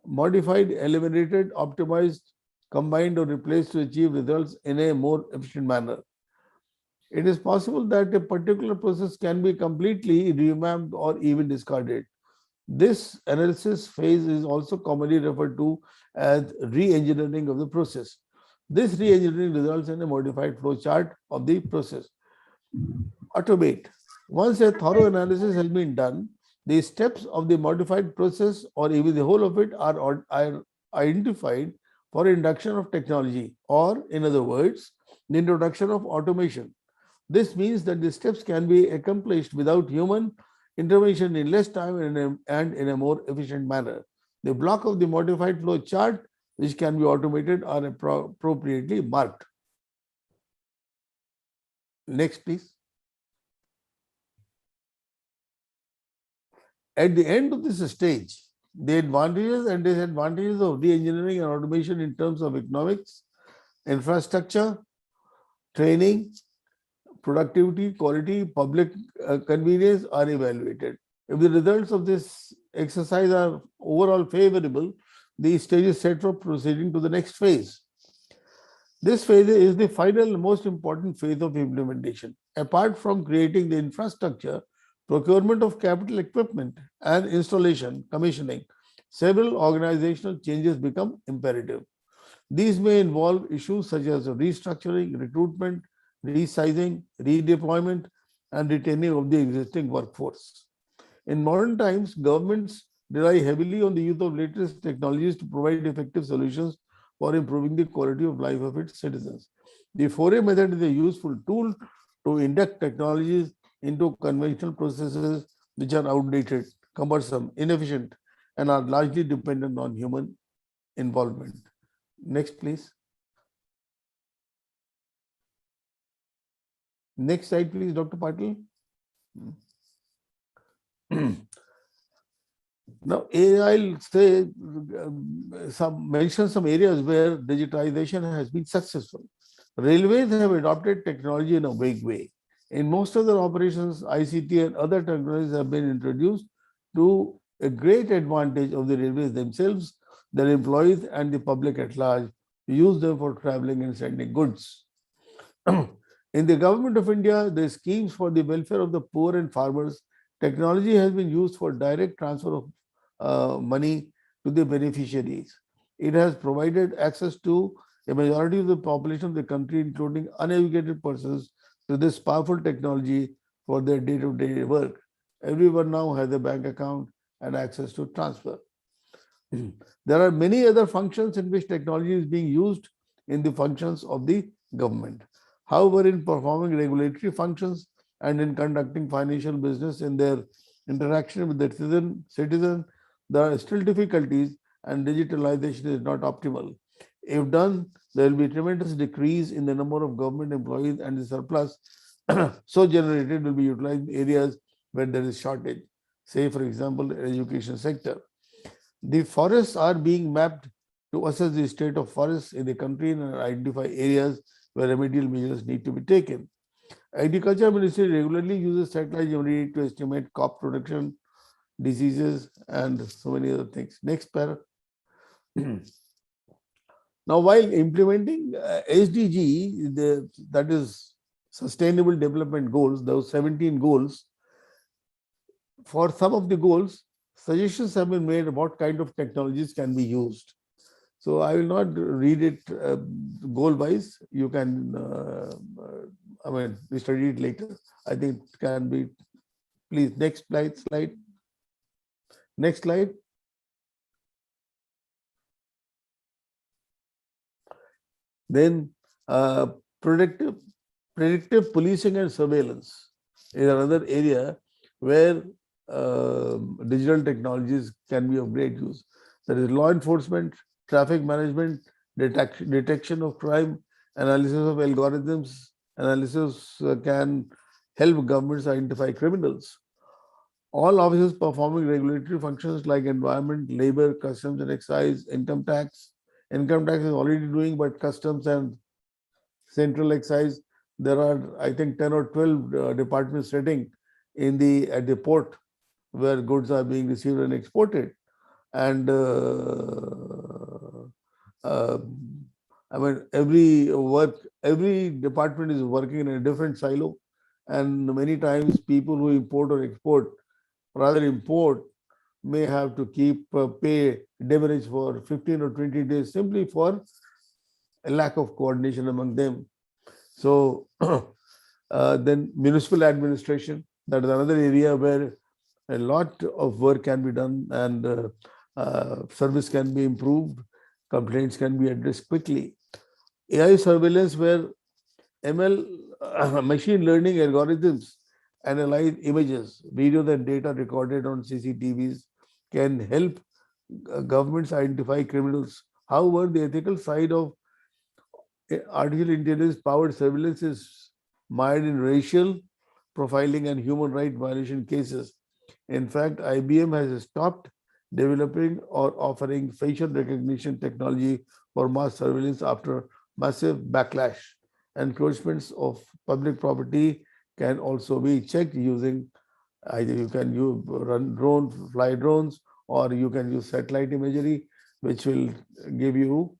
modified, eliminated, optimized, combined, or replaced to achieve results in a more efficient manner. It is possible that a particular process can be completely revamped or even discarded. This analysis phase is also commonly referred to as re-engineering of the process. This re-engineering results in a modified flow chart of the process. Automate. Once a thorough analysis has been done, the steps of the modified process, or even the whole of it, are identified for induction of technology, or in other words, the introduction of automation. This means that the steps can be accomplished without human intervention in less time and in a more efficient manner. The block of the modified flow chart, which can be automated, are appropriately marked. Next, please. At the end of this stage, the advantages and disadvantages of re-engineering and automation in terms of economics, infrastructure, training, productivity, quality, public convenience are evaluated. If the results of this exercise are overall favorable, the stage is set for proceeding to the next phase. This phase is the final most important phase of implementation. Apart from creating the infrastructure, procurement of capital equipment and installation, commissioning, several organizational changes become imperative. These may involve issues such as restructuring, recruitment, resizing, redeployment, and retaining of the existing workforce. In modern times, governments rely heavily on the use of latest technologies to provide effective solutions for improving the quality of life of its citizens. The Fourier method is a useful tool to induct technologies into conventional processes which are outdated, cumbersome, inefficient, and are largely dependent on human involvement. Next, please. Next slide, please, Dr. Patil. Now, I'll say mention some areas where digitization has been successful. Railways have adopted technology in a big way. In most of their operations, ICT and other technologies have been introduced to a great advantage of the railways themselves, their employees, and the public at large use them for traveling and sending goods. In the government of India, the schemes for the welfare of the poor and farmers, technology has been used for direct transfer of money to the beneficiaries. It has provided access to a majority of the population of the country, including uneducated persons, to this powerful technology for their day-to-day work. Everyone now has a bank account and access to transfer. There are many other functions in which technology is being used in the functions of the government. However, in performing regulatory functions and in conducting financial business in their interaction with the citizen, there are still difficulties and digitalization is not optimal. If done, there will be tremendous decrease in the number of government employees, and the surplus so generated will be utilized in areas where there is shortage. Say, for example, the education sector. The forests are being mapped to assess the state of forests in the country and identify areas where remedial measures need to be taken. Agriculture Ministry regularly uses satellite imagery to estimate crop production, diseases, and so many other things. Next para. Now, while implementing SDG, that is Sustainable Development Goals, those 17 goals, for some of the goals, suggestions have been made about what kind of technologies can be used. So I will not read it goal-wise. You can, we study it later. I think it can be, please, next slide. Next slide. Then predictive policing and surveillance is another area where digital technologies can be of great use. There is law enforcement, traffic management, detection of crime, analysis of algorithms. Analysis can help governments identify criminals. All officers performing regulatory functions like environment, labor, customs and excise, income tax. Income tax is already doing, but customs and central excise, there are, I think, 10 or 12 departments sitting at the port where goods are being received and exported. And every department is working in a different silo, and many times people who import or export, rather import, may have to pay demurrage for 15 or 20 days simply for a lack of coordination among them. So then municipal administration, that is another area where a lot of work can be done and service can be improved, complaints can be addressed quickly. AI surveillance, where ML, machine learning algorithms analyze images, videos and data recorded on CCTVs, can help governments identify criminals. However, the ethical side of artificial intelligence powered surveillance is mired in racial profiling and human rights violation cases. In fact, IBM has stopped developing or offering facial recognition technology for mass surveillance after massive backlash. Encroachments of public property can also be checked using either you can fly drones, or you can use satellite imagery, which will give you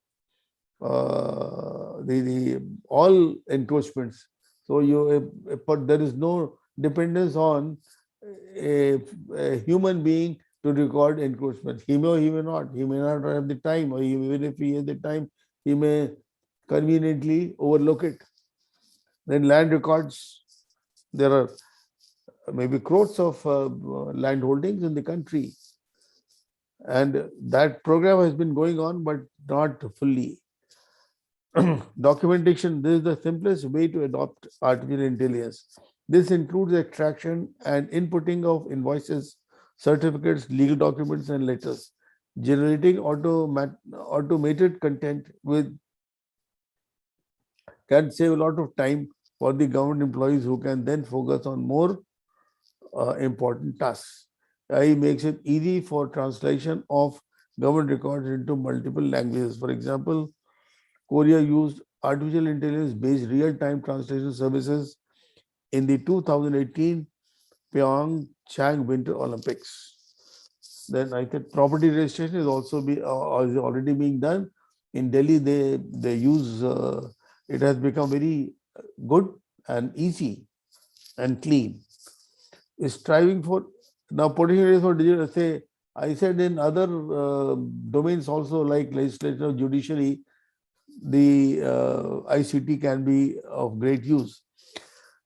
all encroachments. So but there is no dependence on a human being to record encroachment. He may or he may not. He may not have the time, or even if he has the time, he may conveniently overlook it. Then land records. There are maybe crores of land holdings in the country. And that program has been going on, but not fully. Documentation, this is the simplest way to adopt artificial intelligence. This includes extraction and inputting of invoices, certificates, legal documents, and letters. Generating automated content with can save a lot of time for the government employees who can then focus on more important tasks. AI makes it easy for translation of government records into multiple languages. For example, Korea used artificial intelligence-based real-time translation services in the 2018 Pyeongchang Winter Olympics. Then I think property registration is is already being done. In Delhi, they use it has become very good and easy and clean. Striving for now potential for digital. Say I said in other domains also like legislature, judiciary, the ICT can be of great use.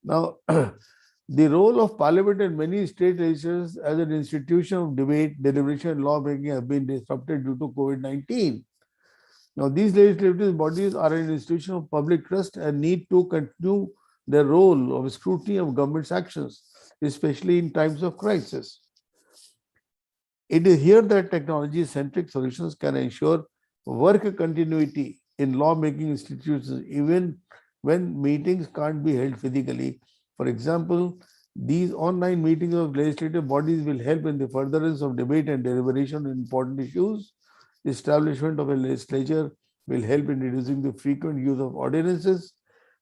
Now, the role of parliament and many state legislatures as an institution of debate, deliberation, and lawmaking have been disrupted due to COVID-19. Now, these legislative bodies are an institution of public trust and need to continue their role of scrutiny of government's actions, especially in times of crisis. It is here that technology-centric solutions can ensure work continuity in lawmaking institutions, even when meetings can't be held physically. For example, these online meetings of legislative bodies will help in the furtherance of debate and deliberation on important issues. The establishment of a legislature will help in reducing the frequent use of ordinances.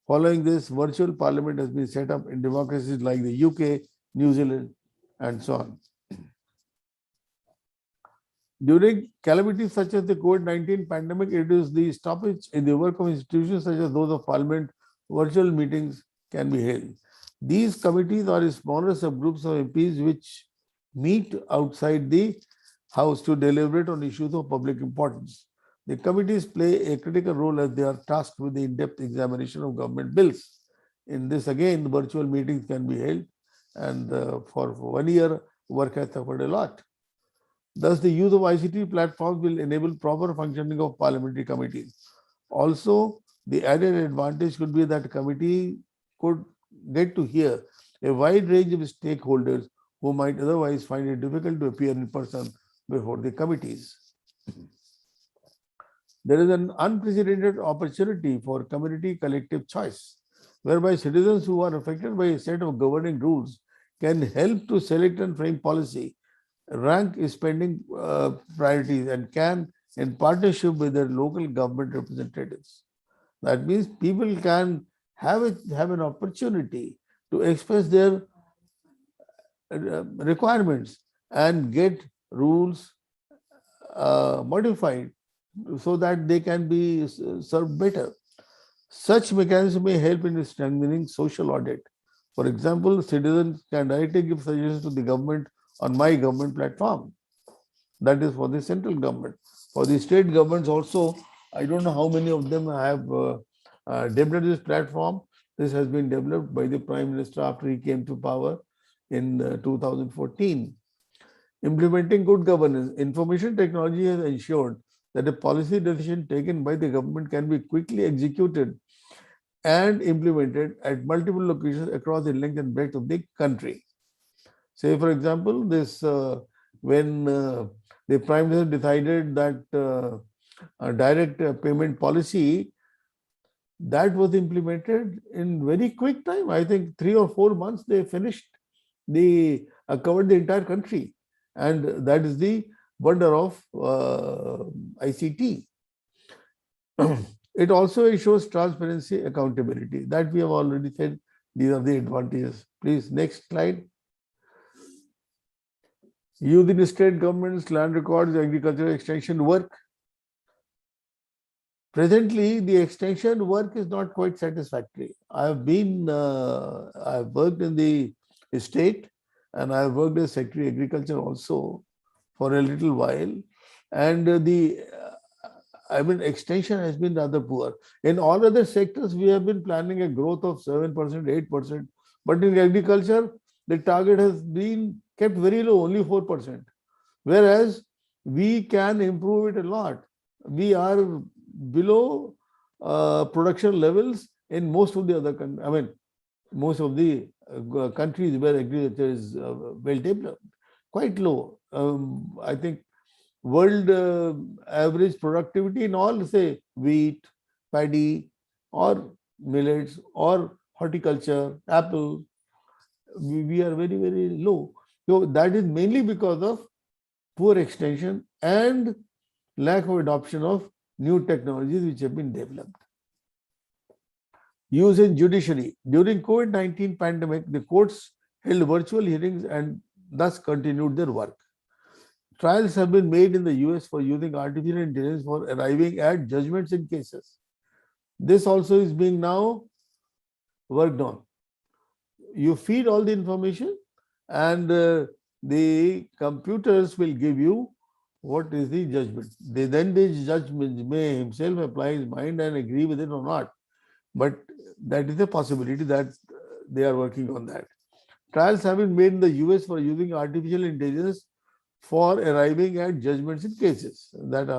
Following this, virtual parliament has been set up in democracies like the UK, New Zealand, and so on. During calamities such as the COVID-19 pandemic, it is the stoppage in the work of institutions such as those of parliament, virtual meetings can be held. These committees are smaller subgroups of MPs which meet outside the House to deliberate on issues of public importance. The committees play a critical role as they are tasked with the in-depth examination of government bills. In this, again, virtual meetings can be held, and for 1 year, work has suffered a lot. Thus, the use of ICT platforms will enable proper functioning of parliamentary committees. Also, the added advantage could be that committee could get to hear a wide range of stakeholders who might otherwise find it difficult to appear in person before the committees. There is an unprecedented opportunity for community collective choice, whereby citizens who are affected by a set of governing rules can help to select and frame policy, rank spending priorities, and can, in partnership with their local government representatives. That means people can have an opportunity to express their requirements and get rules modified so that they can be served better. Such mechanism may help in strengthening social audit. For example, citizens can directly give suggestions to the government on My Government platform. That is for the central government. For the state governments also, I don't know how many of them have developed this platform. This has been developed by the Prime Minister after he came to power in 2014. Implementing good governance. Information technology has ensured that a policy decision taken by the government can be quickly executed and implemented at multiple locations across the length and breadth of the country. Say, for example, this when the Prime Minister decided that a direct payment policy, that was implemented in very quick time. I think 3 or 4 months they finished covered the entire country, and that is the wonder of ICT. It also ensures transparency, accountability. That we have already said. These are the advantages. Please, next slide. Using state governments, land records, agricultural extension work. Presently, the extension work is not quite satisfactory. I've worked in the state, and I've worked as Secretary of Agriculture also. for a little while, and extension has been rather poor. In all other sectors, we have been planning a growth of 7%, 8%, but in agriculture, the target has been kept very low, only 4%. Whereas we can improve it a lot. We are below production levels in most of the other countries. Most of the countries where agriculture is well developed, quite low. I think world average productivity in all, say, wheat, paddy, or millets, or horticulture, apple, we are very, very low. So that is mainly because of poor extension and lack of adoption of new technologies which have been developed. Use in judiciary. During COVID-19 pandemic, the courts held virtual hearings and thus continued their work. Trials have been made in the US for using artificial intelligence for arriving at judgments in cases. This also is being now worked on. You feed all the information and the computers will give you what is the judgment. Then the judge may himself apply his mind and agree with it or not. But that is a possibility that they are working on that. Trials have been made in the US for using artificial intelligence for arriving at judgments in cases. That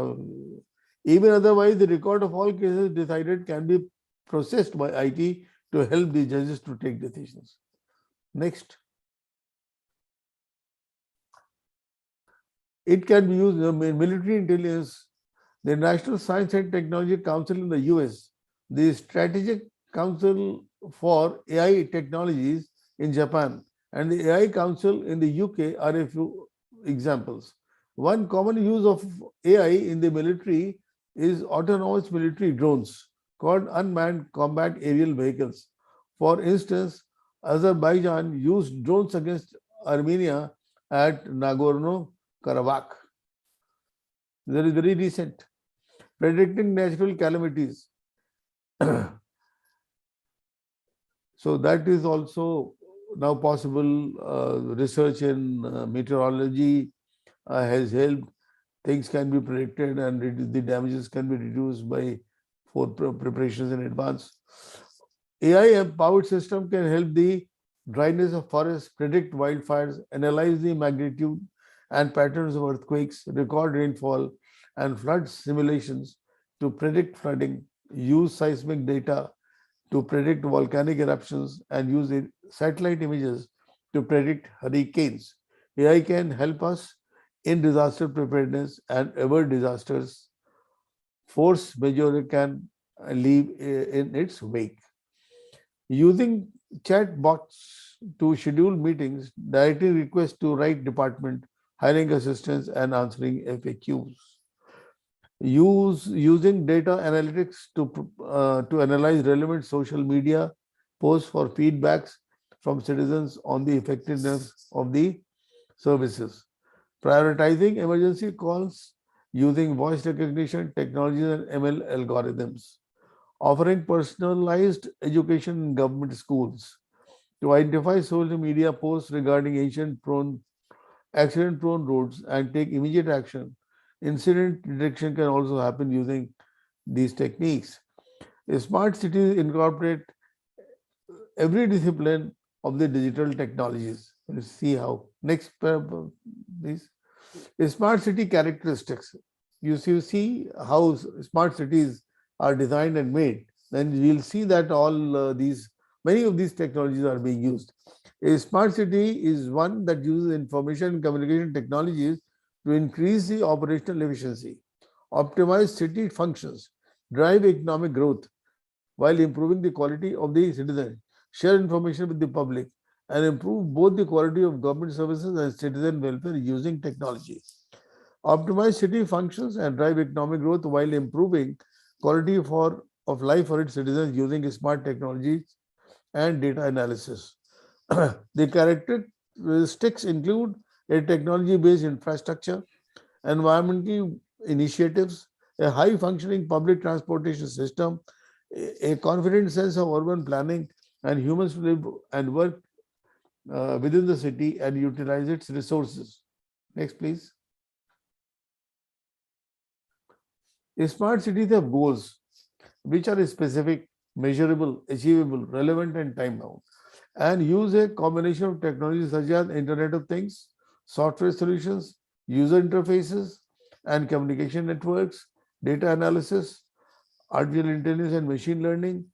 even otherwise, the record of all cases decided can be processed by IT to help the judges to take decisions. Next. It can be used in military intelligence. The National Science and Technology Council in the US, the Strategic Council for AI Technologies in Japan, and the AI Council in the UK are a few examples. One common use of AI in the military is autonomous military drones called unmanned combat aerial vehicles. For instance, Azerbaijan used drones against Armenia at Nagorno-Karabakh. There is very recent. Predicting natural calamities. So that is also now possible. Research in meteorology has helped. Things can be predicted and the damages can be reduced by preparations in advance. AI-empowered system can help the dryness of forests, predict wildfires, analyze the magnitude and patterns of earthquakes, record rainfall and flood simulations to predict flooding, use seismic data to predict volcanic eruptions, and use satellite images to predict hurricanes. AI can help us in disaster preparedness and avoid disasters. Force majeure can leave in its wake. Using chat bots to schedule meetings, directing requests to right department, hiring assistants, and answering FAQs. Using data analytics to analyze relevant social media posts for feedbacks from citizens on the effectiveness of the services. Prioritizing emergency calls using voice recognition technologies and ML algorithms. Offering personalized education in government schools to identify social media posts regarding accident-prone roads and take immediate action. Incident detection can also happen using these techniques. Smart cities incorporate every discipline of the digital technologies. Let's see how. Next, please. Smart city characteristics. You see how smart cities are designed and made. Then we'll see that many of these technologies are being used. A smart city is one that uses information and communication technologies to increase the operational efficiency, optimize city functions, drive economic growth while improving the quality of the citizen, share information with the public, and improve both the quality of government services and citizen welfare using technology. Optimize city functions and drive economic growth while improving quality of life for its citizens using smart technologies and data analysis. The characteristics include a technology-based infrastructure, environmental initiatives, a high-functioning public transportation system, a confident sense of urban planning, and humans to live and work within the city and utilize its resources. Next, please. Smart cities have goals which are specific, measurable, achievable, relevant, and time bound, and use a combination of technologies such as Internet of Things, software solutions, user interfaces, and communication networks, data analysis, artificial intelligence, and machine learning.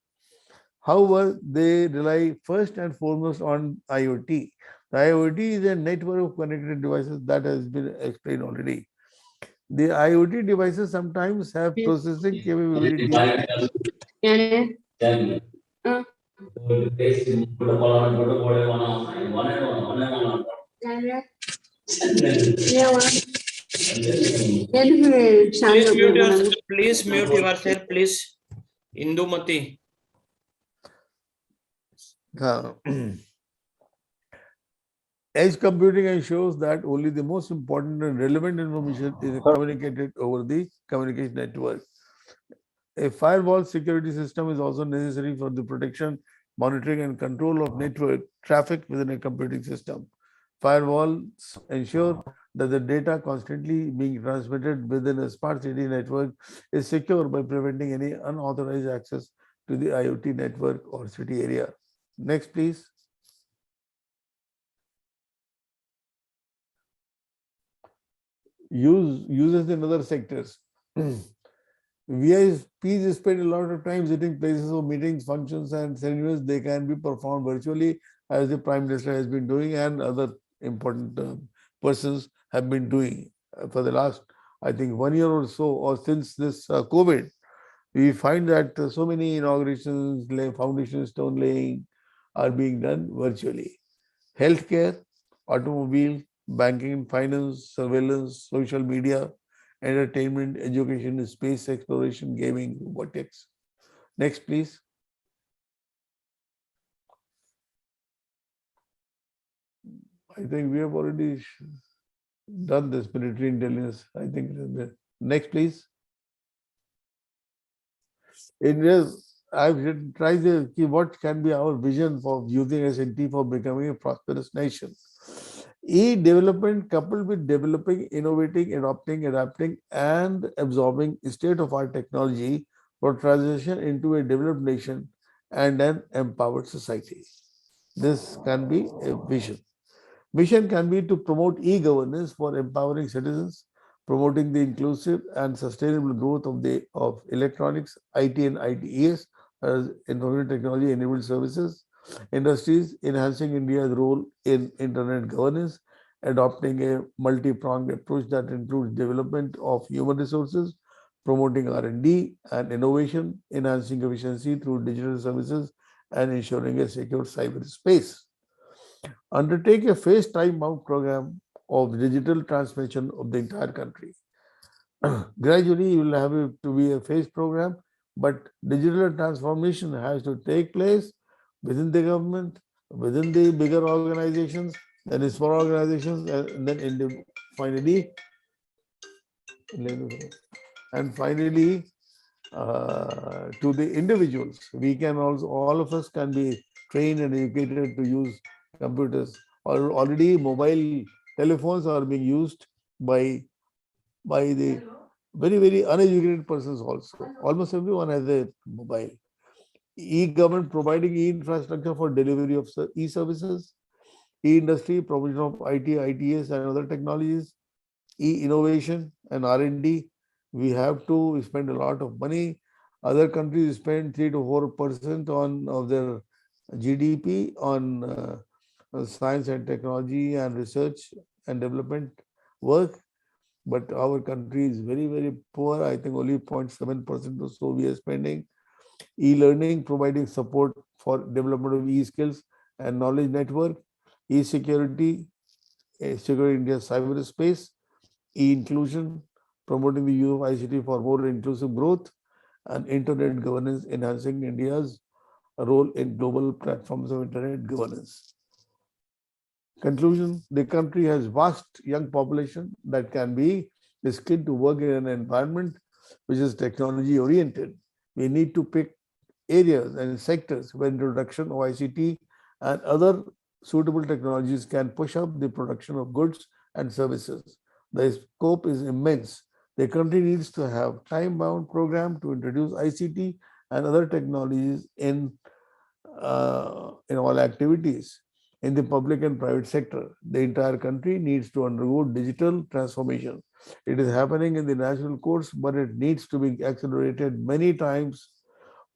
However, they rely first and foremost on IoT. The IoT is a network of connected devices that has been explained already. The IoT devices sometimes have processing capabilities. Please mute yourself, please. Indumati. Edge computing ensures that only the most important and relevant information is communicated over the communication network. A firewall security system is also necessary for the protection, monitoring, and control of network traffic within a computing system. Firewalls ensure that the data constantly being transmitted within a smart city network is secure by preventing any unauthorized access to the IoT network or city area. Next, please. Uses in other sectors. VIPs spend a lot of time sitting places of meetings, functions, and ceremonies. They can be performed virtually, as the Prime Minister has been doing, and other important persons have been doing for the last, I think, 1 year or so, or since this COVID. We find that so many inaugurations, foundation stone laying are being done virtually. Healthcare, automobile, banking, finance, surveillance, social media, entertainment, education, space exploration, gaming, robotics. Next, please. I think we have already done this military intelligence. I think next, please. In this, I've tried to see what can be our vision for using S&T for becoming a prosperous nation. E-development coupled with developing, innovating, adopting, adapting, and absorbing state-of-art technology for transition into a developed nation and an empowered society. This can be a vision. Mission can be to promote e-governance for empowering citizens, promoting the inclusive and sustainable growth of electronics, IT and ITES, as information technology enabled services, industries, enhancing India's role in internet governance, adopting a multi-pronged approach that includes development of human resources, promoting R&D and innovation, enhancing efficiency through digital services, and ensuring a secure cyberspace. Undertake a phased time-bound program of digital transformation of the entire country. Gradually, you will have it to be a phased program, but digital transformation has to take place within the government, within the bigger organizations, then small organizations, and then finally, to the individuals. We can also, all of us can be trained and educated to use computers. Already mobile telephones are being used by the very uneducated persons also. Almost everyone has a mobile. E-government providing e-infrastructure for delivery of e-services, e-industry, provision of IT, ITS and other technologies, e-innovation and R&D. We have to spend a lot of money. Other countries spend 3 to 4% of their GDP on science and technology and research and development work. But our country is very poor. I think only 0.7% or so we are spending. E-learning, providing support for development of e-skills and knowledge network. E-security, securing India's cyberspace. E-inclusion, promoting the use of ICT for more inclusive growth. And internet governance, enhancing India's role in global platforms of internet governance. Conclusion, the country has vast young population that can be skilled to work in an environment which is technology oriented. We need to pick areas and sectors where introduction of ICT and other suitable technologies can push up the production of goods and services. The scope is immense. The country needs to have time-bound program to introduce ICT and other technologies in all activities in the public and private sector. The entire country needs to undergo digital transformation. It is happening in the national course, but it needs to be accelerated many times.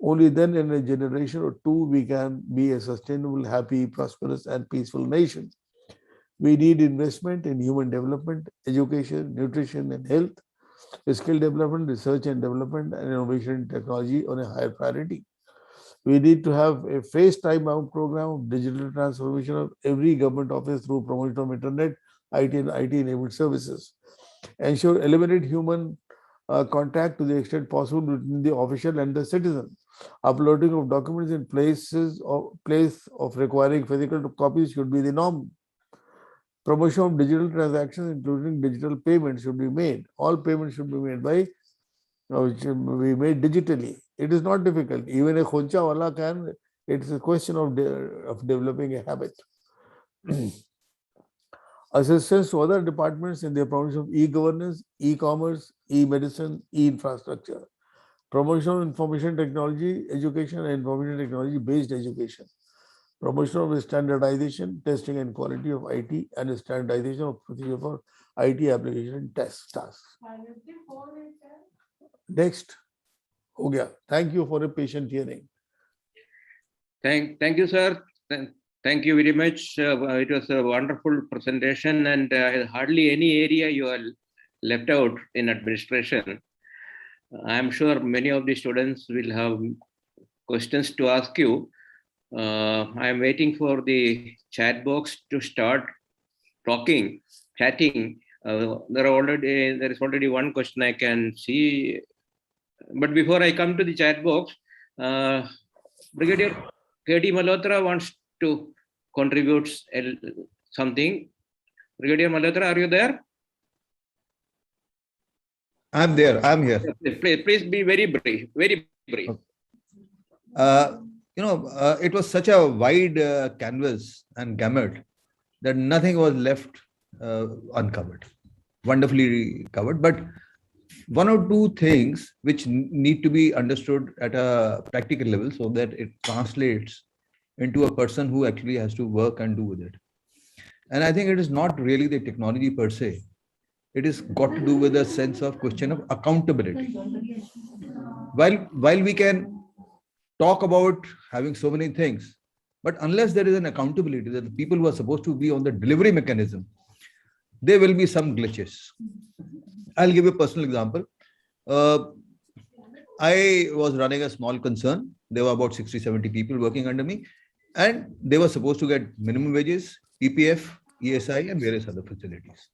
Only then in a generation or two, we can be a sustainable, happy, prosperous, and peaceful nation. We need investment in human development, education, nutrition, and health, skill development, research and development, and innovation in technology on a higher priority. We need to have a phased time-bound program of digital transformation of every government office through promotion of internet, IT, and IT-enabled services. Ensure eliminate human contact to the extent possible between the official and the citizen. Uploading of documents in place of requiring physical copies should be the norm. Promotion of digital transactions, including digital payments, should be made. All payments should be made digitally. It is not difficult. Even a khoncha wala can. It's a question of developing a habit. Assistance to other departments in the promotion of e-governance, e-commerce, e-medicine, e-infrastructure. Promotion of information technology, education, and information technology based education. Promotion of standardization, testing, and quality of IT, and standardization of procedure for IT application tasks. Next. Ho gaya. Thank you for a patient hearing. Thank you, sir. Thank you very much. It was a wonderful presentation, and hardly any area you are left out in administration. I'm sure many of the students will have questions to ask you. I'm waiting for the chat box to start chatting. There is already one question I can see. But before I come to the chat box, Brigadier K.D. Malhotra wants to contribute something. Brigadier Malhotra, are you there? I'm there. I'm here. Please be very brief. Very brief. It was such a wide canvas and gamut that nothing was left uncovered. Wonderfully covered. But one or two things which need to be understood at a practical level so that it translates into a person who actually has to work and do with it. And I think it is not really the technology per se. It is got to do with a sense of question of accountability. While we can talk about having so many things, but unless there is an accountability that the people who are supposed to be on the delivery mechanism, there will be some glitches. I'll give you a personal example. I was running a small concern. There were about 60, 70 people working under me, and they were supposed to get minimum wages, PPF, ESI, and various other facilities.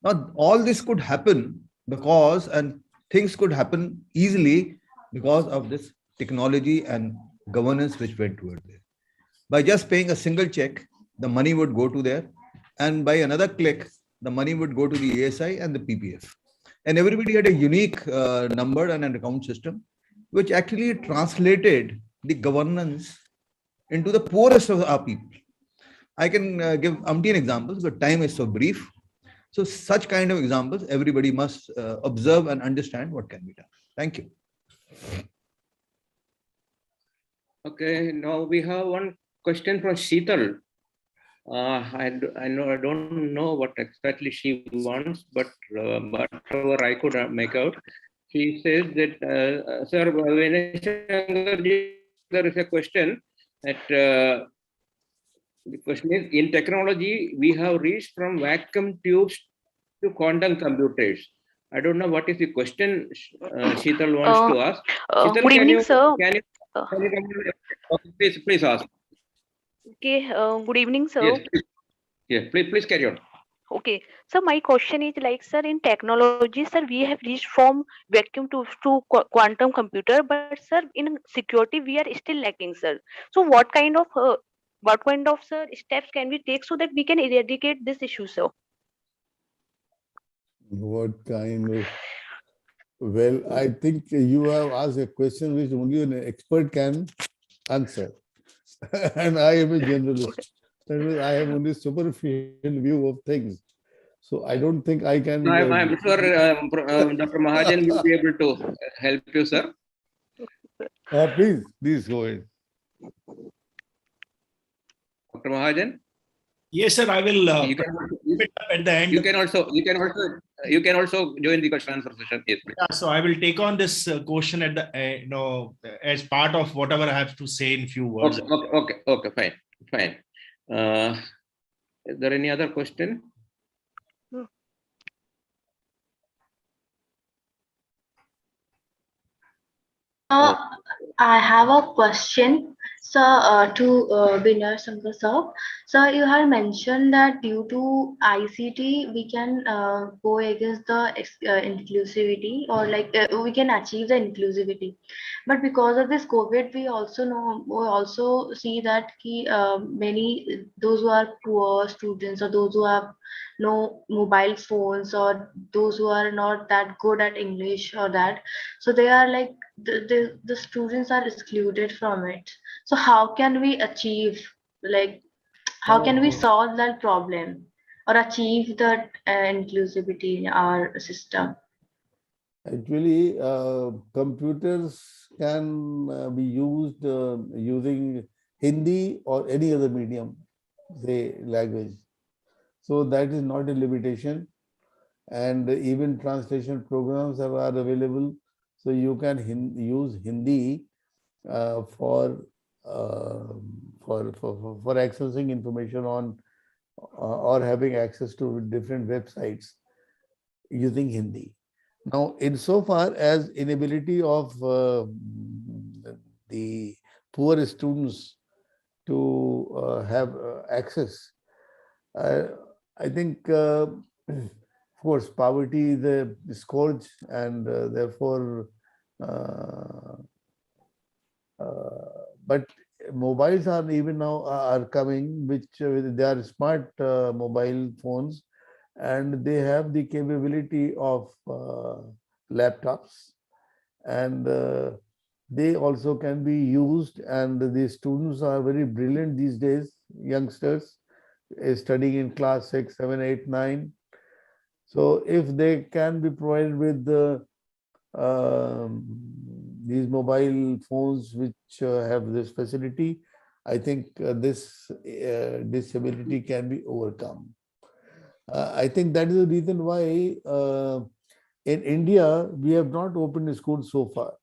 Now, all this could happen and things could happen easily because of this technology and governance which went toward there. By just paying a single check, the money would go to there, and by another click, the money would go to the ESI and the PPF. And everybody had a unique number and an account system, which actually translated the governance into the poorest of our people. I can give umpteen examples, but time is so brief. So such kind of examples, everybody must observe and understand what can be done. Thank you. Okay, now we have one question from Sheetal. I don't know what exactly she wants, but whatever I could make out, she says that, sir, there is a question that the question is, in technology, we have reached from vacuum tubes to quantum computers. I don't know what is the question Sheetal wants to ask. Sheetal, good evening, sir. Please ask. Okay, good evening, sir. Yes, please carry on. Okay, so my question is like, sir, in technology, sir, we have reached from vacuum to quantum computer, but sir, in security, we are still lacking, sir. So what kind of sir, steps can we take so that we can eradicate this issue, sir? What kind of? Well, I think you have asked a question which only an expert can answer. And I am a generalist. That means I have only superficial view of things. So I don't think I can. No, I'm sure Dr. Mahajan will be able to help you, sir. Please go ahead. Dr. Mahajan. Yes, sir. I will You can keep it up at the end. you can also join the question answer session. Yes, please. Yeah, so I will take on this question at the as part of whatever I have to say in few words. Okay, fine. Is there any other question? I have a question, sir, to Vinay Shankar sir. Sir, you had mentioned that due to ICT, we can go against the inclusivity, or like we can achieve the inclusivity. But because of this COVID, we also see that many those who are poor students, or those who have no mobile phones, or those who are not that good at English or that, so they are like the students are excluded from it. So how can we achieve, like, how can we solve that problem or achieve that inclusivity in our system? Actually, computers can be used using Hindi or any other medium, say language. So that is not a limitation. And even translation programs are available. So you can use Hindi for accessing information on or having access to different websites using Hindi. Now, insofar as inability of the poor students to have access, I think, of course, poverty is a scourge, and therefore, but mobiles are even now are coming, which they are smart mobile phones, and they have the capability of laptops, and they also can be used, and the students are very brilliant these days, youngsters studying in class 6, 7, 8, 9. So if they can be provided with these mobile phones which have this facility, I think this disability can be overcome. I think that is the reason why in India we have not opened a school so far.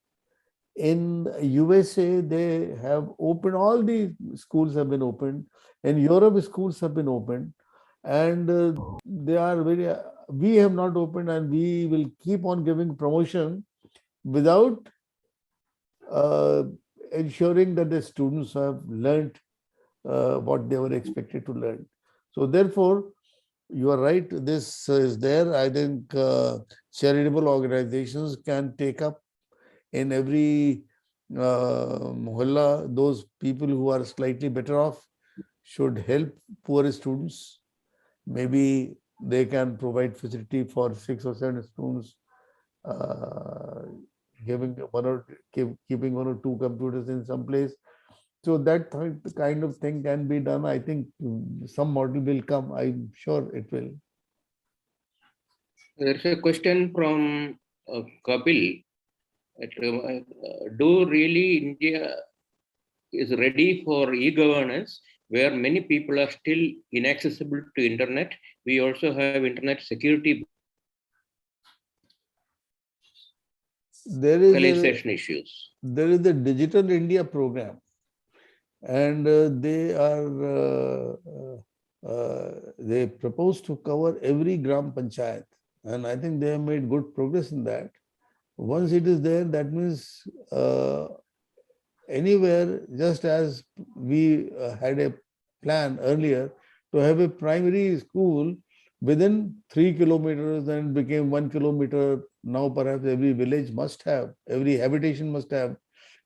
In USA, they have opened, all the schools have been opened. In Europe, schools have been opened, and they are very. We have not opened, and we will keep on giving promotion without ensuring that the students have learned what they were expected to learn. So therefore, you are right, this is there. I think charitable organizations can take up in every mohalla. Those people who are slightly better off should help poor students. Maybe they can provide facility for 6 or 7 students, keeping 1 or 2 computers in some place. So that kind of thing can be done. I think some model will come. I'm sure it will. There's a question from Kapil. Do really India is ready for e-governance, where many people are still inaccessible to internet? We also have internet security localization issues. There is a Digital India program, and they propose to cover every Gram Panchayat, and I think they have made good progress in that. Once it is there, that means anywhere, just as we had a plan earlier to have a primary school within 3 kilometers, and became 1 kilometer. Now perhaps every village must have, every habitation must have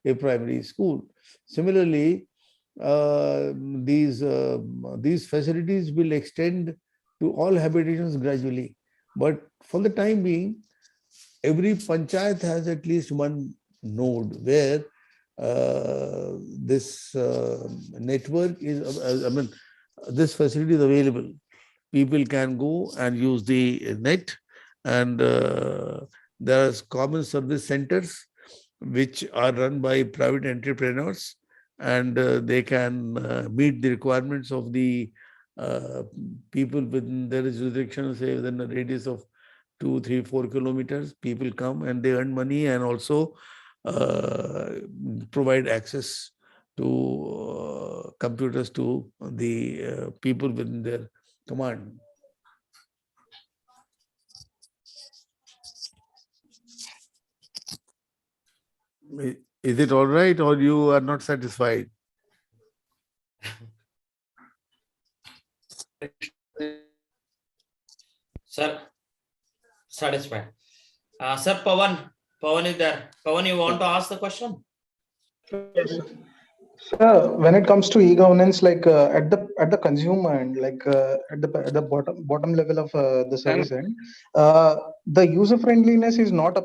a primary school. Similarly, these facilities will extend to all habitations gradually. But for the time being, every panchayat has at least one node where this network is, this facility is available. people can go and use the net, and there are common service centers which are run by private entrepreneurs, and they can meet the requirements of the people within their jurisdiction, say within a radius of 2, 3, 4 kilometers. People come and they earn money and also provide access to computers to the people within their command. Is it all right, or you are not satisfied? Sir, satisfied. Sir, Pawan is there. Pawan, you want to ask the question? Sir, when it comes to e-governance, like at the consumer end, like at the bottom level of the service end, the user friendliness is not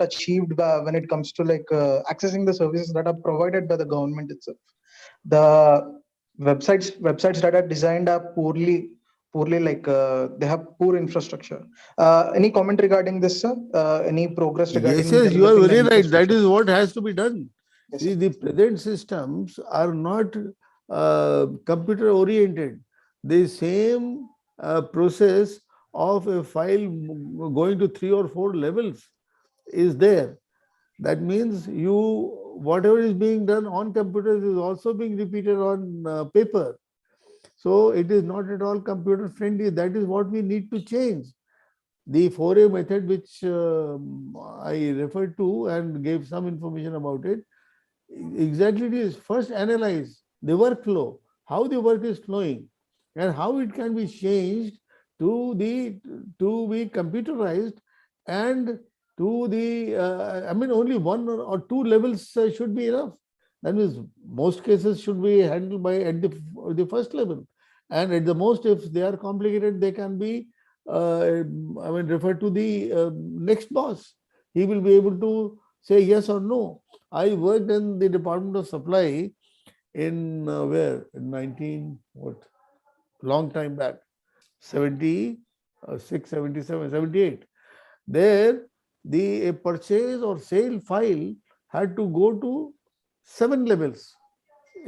achieved when it comes to like accessing the services that are provided by the government itself. The websites that are designed are poorly like they have poor infrastructure. Any comment regarding this, sir? Any progress regarding? Yes, you are developing the very right. That infrastructure? is what has to be done. Yes, See, sir. the present systems are not computer oriented. The same process of a file going to 3 or 4 levels is there. That means whatever is being done on computers is also being repeated on paper. So it is not at all computer friendly. That is what we need to change. The Fourier method, which I referred to and gave some information about it, exactly it is first analyze the workflow, how the work is flowing, and how it can be changed to be computerized, and to the only 1 or 2 levels should be enough. That means most cases should be handled at the first level, and at the most, if they are complicated, they can be referred to the next boss. He will be able to say yes or no. I worked in the Department of Supply in where? In long time back, 76, 77, 78. There, a purchase or sale file had to go to 7 levels,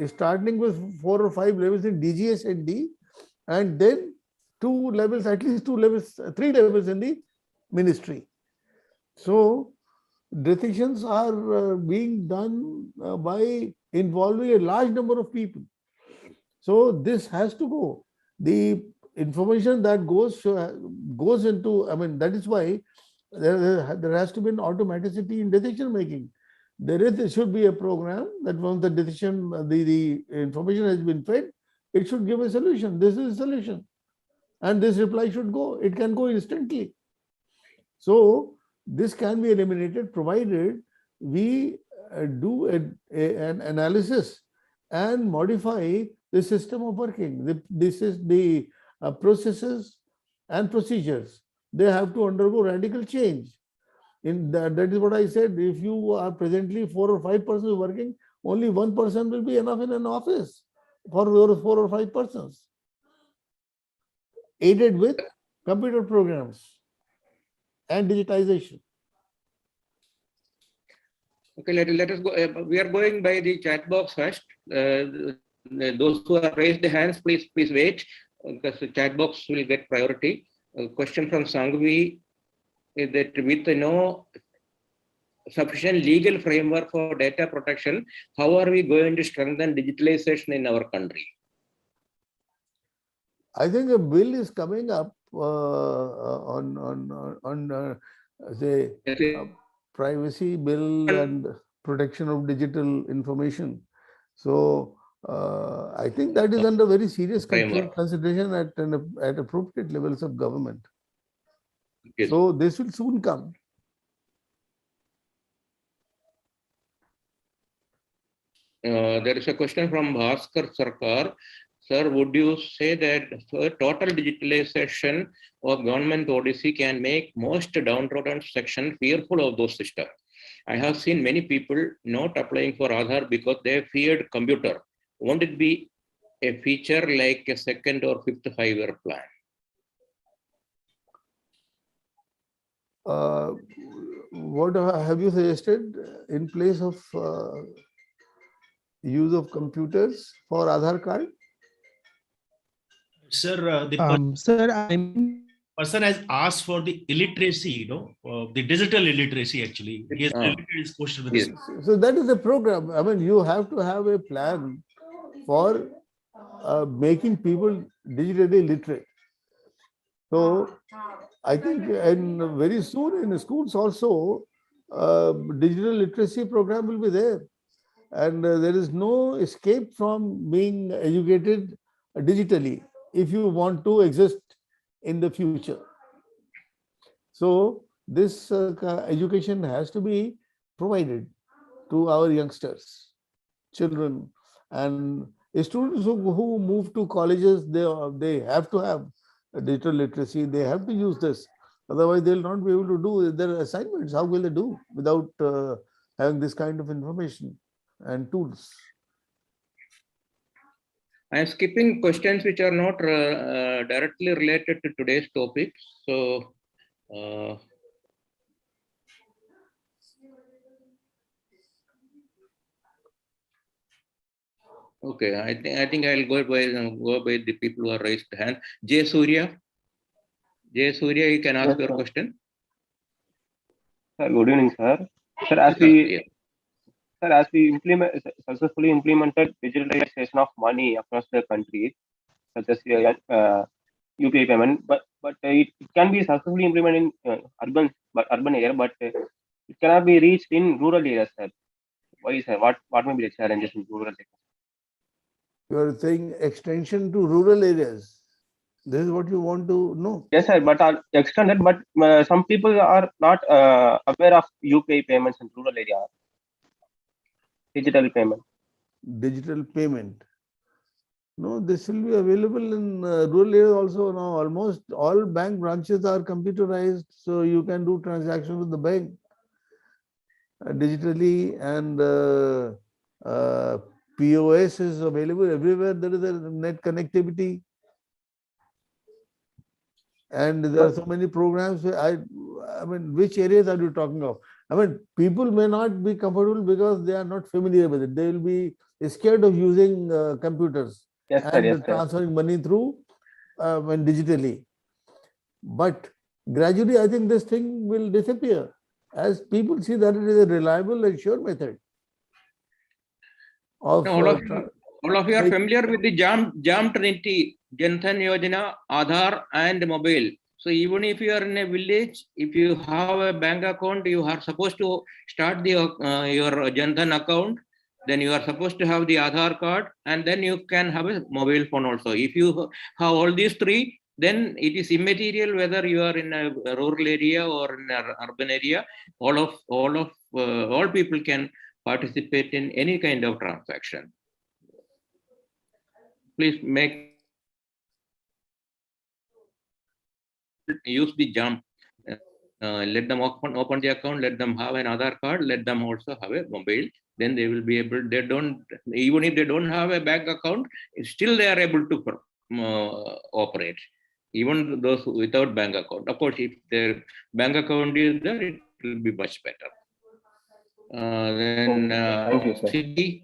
starting with 4 or 5 levels in DGS&D, and then 2 levels, at least 2 levels, 3 levels in the ministry. So decisions are being done by involving a large number of people. So this has to go. The information that goes into, that is why there has to be an automaticity in decision making. There should be a program that once the decision, the information has been fed, it should give a solution. This is a solution. And this reply should go. It can go instantly. So this can be eliminated provided we do an analysis and modify the system of working. This is the processes and procedures. They have to undergo radical change. That is what I said. If you are presently 4 or 5 persons working, only 1 person will be enough in an office for those 4 or 5 persons, aided with computer programs and digitization. Okay, let us go. We are going by the chat box first. Those who have raised their hands, please wait, because the chat box will get priority. A question from Sangvi is that with no sufficient legal framework for data protection, how are we going to strengthen digitalization in our country? I think a bill is coming up say privacy bill and protection of digital information. So I think that is under very serious consideration at appropriate levels of government. Yes. So this will soon come. There is a question from Bhaskar Sarkar. Sir, would you say that total digitalization of government odyssey can make most downtrodden section fearful of those systems? I have seen many people not applying for Aadhaar because they feared computer. Won't it be a feature like a second or fifth 5-year plan? what have you suggested in place of use of computers for Aadhaar card? Sir, Sir, I mean, person has asked for the illiteracy, the digital illiteracy actually. He has related his question with this. So that is the program. I mean, you have to have a plan for making people digitally literate. So I think, and very soon in schools also, digital literacy program will be there. And there is no escape from being educated digitally if you want to exist in the future. So this education has to be provided to our youngsters, children, and students who move to colleges. They have to have digital literacy. They have to use this. Otherwise, they will not be able to do their assignments. How will they do without having this kind of information and tools? I am skipping questions which are not directly related to today's topic. So, okay, I think I'll go by the people who are raised hand. Jay Surya, you can ask your question. Sir, good evening, sir. Sir, as we successfully implemented digitalization of money across the country, such as UPI payment, but it can be successfully implemented in urban area, but it cannot be reached in rural areas, sir. Why, sir? What may be the challenges in rural areas? You are saying extension to rural areas. This is what you want to know. Yes, sir, but are extended, but some people are not aware of UPI payments in rural area. Digital payment. Digital payment. No, this will be available in rural areas also now. Almost all bank branches are computerized, so you can do transactions with the bank digitally, and POS is available everywhere. There is a net connectivity, and there are so many programs. I mean, which areas are you talking of? I mean, people may not be comfortable because they are not familiar with it. They will be scared of using computers and transferring money through when digitally. But gradually, I think this thing will disappear as people see that it is a reliable and sure method. Of, all of you are familiar with the Jam Trinity, Jan Dhan Yojana, Aadhaar, and mobile. So even if you are in a village, if you have a bank account, you are supposed to start the your Jan Dhan account. Then you are supposed to have the Aadhaar card, and then you can have a mobile phone also. If you have all these three, then it is immaterial whether you are in a rural area or in an urban area. All people can participate in any kind of transaction. Please use the Jam. Let them open the account. Let them have an Aadhaar card. Let them also have a mobile. Then they will be able. They don't, even if they don't have a bank account, still they are able to operate. Even those without bank account. Of course, if their bank account is there, it will be much better. Then Siddhi,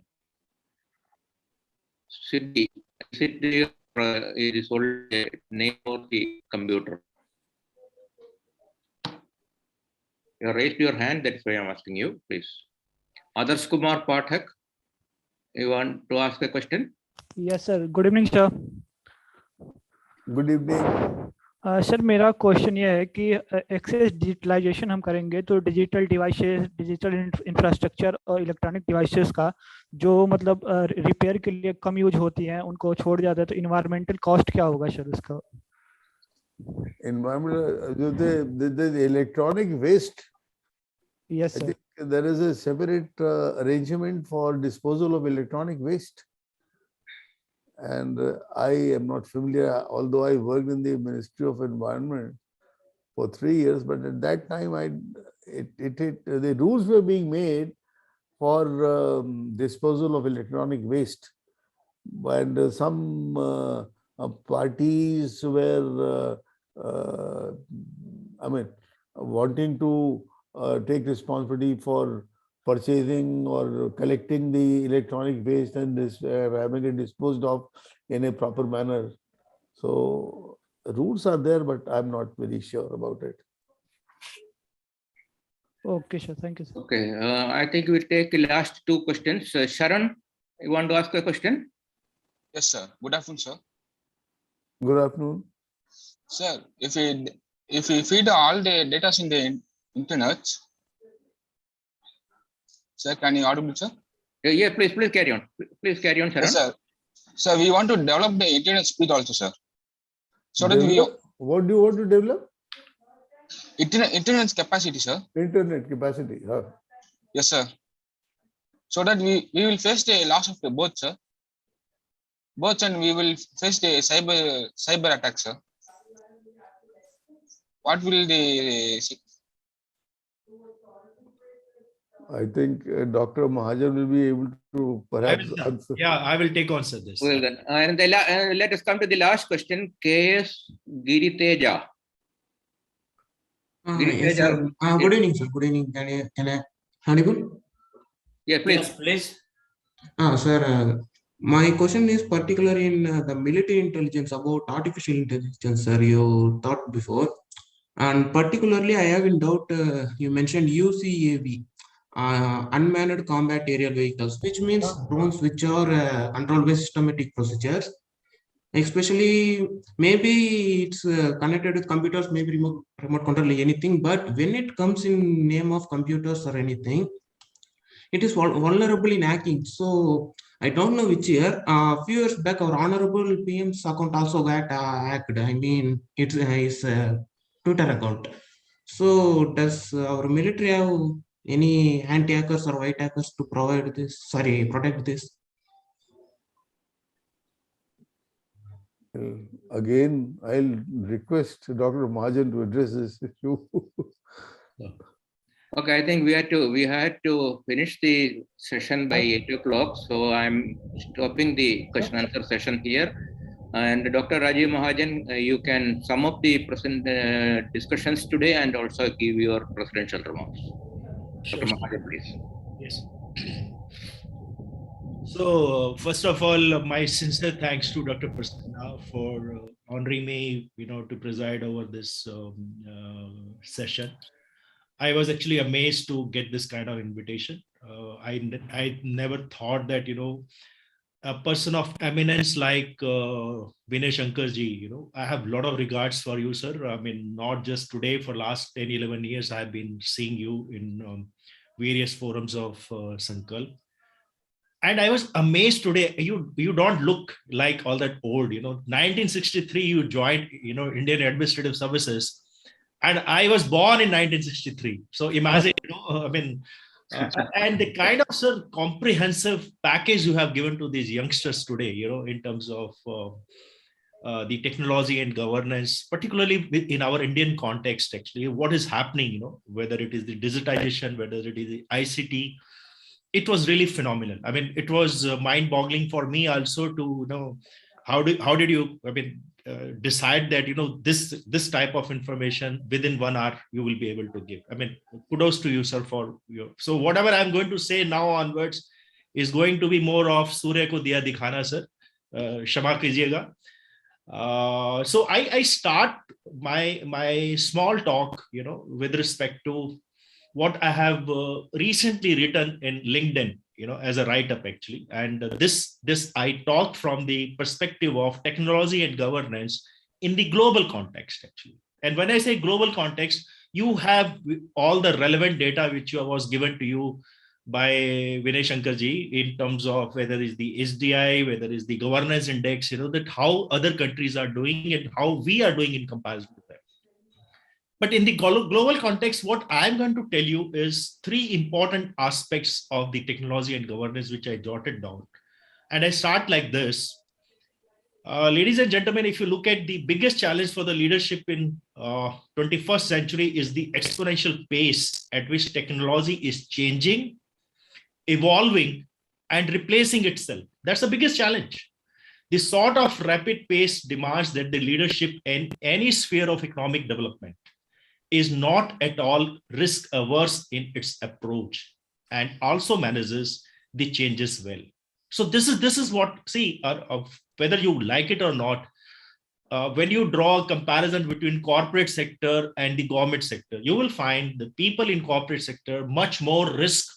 it is only a name of the computer. You raised your hand, that's why I'm asking you, please. Adarsh Kumar Pathak, you want to ask a question? Yes, sir. Good evening, sir. Good evening. Sir मेरा question ये है कि access digitalisation हम करेंगे तो digital devices, digital infrastructure और electronic devices का जो मतलब रिपेयर के लिए कम यूज होती हैं उनको छोड़ जाता है तो इन्वायरमेंटल कॉस्ट क्या होगा सर उसका? Environmental, the electronic waste. Yes, sir. I think there is a separate arrangement for disposal of electronic waste. And I am not familiar, although I worked in the Ministry of Environment for 3 years, but at that time the rules were being made for disposal of electronic waste. And some parties were, wanting to take responsibility for purchasing or collecting the electronic waste and having it disposed of in a proper manner. So rules are there, but I'm not very sure about it. Okay, sure. Thank you, sir. Okay, I think we'll take the last two questions. Sharon, you want to ask a question? Yes, sir. Good afternoon, sir. Good afternoon. Sir, if we feed all the data in the internet, sir, can you audible, sir? Yeah, please carry on. Please carry on, Sharon. Yes, sir. Sir, we want to develop the internet speed also, sir. So that what do you want to develop? Internet capacity, sir. Internet capacity. Huh? Yes, sir. So that we will face the loss of the both, sir. Both, and we will face the cyber attack, sir. What will the? I think Dr. Mahajan will be able to perhaps answer. Yeah, I will take on, sir, this. Well then, and let us come to the last question. K.S. Giriteja. Yes, sir. Good evening, sir. Good evening. Can I audible? Yeah, please. Yes, please. Sir, my question is particular in the military intelligence about artificial intelligence, sir. You thought before, and particularly I have in doubt. You mentioned UCAV, unmanned combat aerial vehicles, which means drones which are controlled by systematic procedures. Especially, maybe it's connected with computers, maybe remote control, anything. But when it comes in name of computers or anything, it is vulnerable in hacking. So I don't know which year. A few years back, our honorable PM's account also got hacked. I mean, it's his Twitter account. So does our military have any anti-hackers or white hackers to provide this? Sorry, protect this? Again, I'll request Dr. Mahajan to address this issue. Okay, I think we had to finish the session by 8 o'clock. So I'm stopping the question answer session here. And Dr. Rajiv Mahajan, you can sum up the present discussions today and also give your presidential remarks. Sure, Dr. Mahajan, please. Yes. So first of all, my sincere thanks to Dr. Prasanna for honoring me, to preside over this session. I was actually amazed to get this kind of invitation. I never thought that, a person of eminence like Vinay Shankar ji, I have a lot of regards for you, sir. I mean, not just today, for last 10, 11 years, I've been seeing you in various forums of Sankalp. And I was amazed today. You don't look like all that old. 1963 you joined, Indian Administrative Services, and I was born in 1963. So imagine, and the kind of comprehensive package you have given to these youngsters today, in terms of the technology and governance, particularly in our Indian context, actually, what is happening, whether it is the digitization, whether it is the ICT. It was really phenomenal. I mean, it was mind-boggling for me also to how did you decide that this type of information within 1 hour you will be able to give. I mean, kudos to you, sir, for your. So whatever I'm going to say now onwards is going to be more of Surya ko diya dikhana, sir. Shama kijiyega. So I start my small talk, with respect to what I have recently written in LinkedIn, as a write-up actually. And this I talk from the perspective of technology and governance in the global context actually. And when I say global context, you have all the relevant data which was given to you by Vinay Shankar ji in terms of whether it's the SDI, whether it's the governance index, that how other countries are doing and how we are doing in comparison with them. But in the global context, what I'm going to tell you is 3 important aspects of the technology and governance, which I jotted down. And I start like this. Ladies and gentlemen, if you look at the biggest challenge for the leadership in 21st century is the exponential pace at which technology is changing, evolving, and replacing itself. That's the biggest challenge. This sort of rapid pace demands that the leadership in any sphere of economic development is not at all risk averse in its approach and also manages the changes well. So this is what, see, whether you like it or not, when you draw a comparison between corporate sector and the government sector, you will find the people in corporate sector much more risk,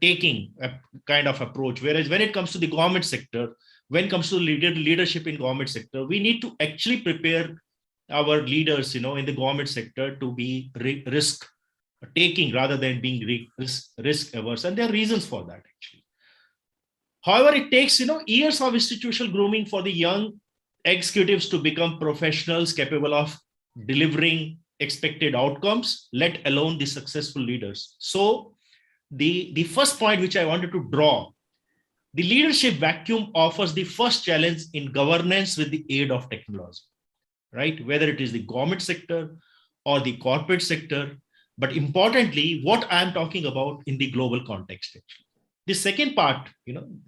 taking a kind of approach. Whereas when it comes to the government sector, when it comes to leadership in government sector, we need to actually prepare our leaders, in the government sector to be risk taking rather than being risk averse. And there are reasons for that actually. However, it takes, years of institutional grooming for the young executives to become professionals capable of delivering expected outcomes, let alone the successful leaders. So the first point which I wanted to draw, the leadership vacuum offers the first challenge in governance with the aid of technology, right? Whether it is the government sector or the corporate sector, but importantly, what I'm talking about in the global context. Actually. The second part,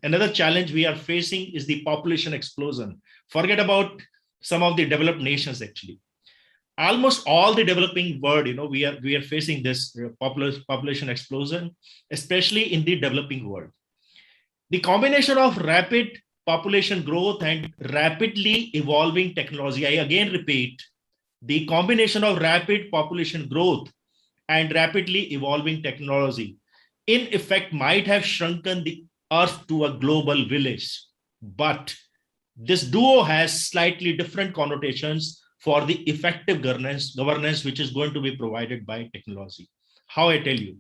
another challenge we are facing is the population explosion. Forget about some of the developed nations actually. Almost all the developing world, we are facing this population explosion, especially in the developing world. The combination of rapid population growth and rapidly evolving technology, I again repeat, the combination of rapid population growth and rapidly evolving technology, in effect, might have shrunken the Earth to a global village. But this duo has slightly different connotations for the effective governance which is going to be provided by technology. How I tell you,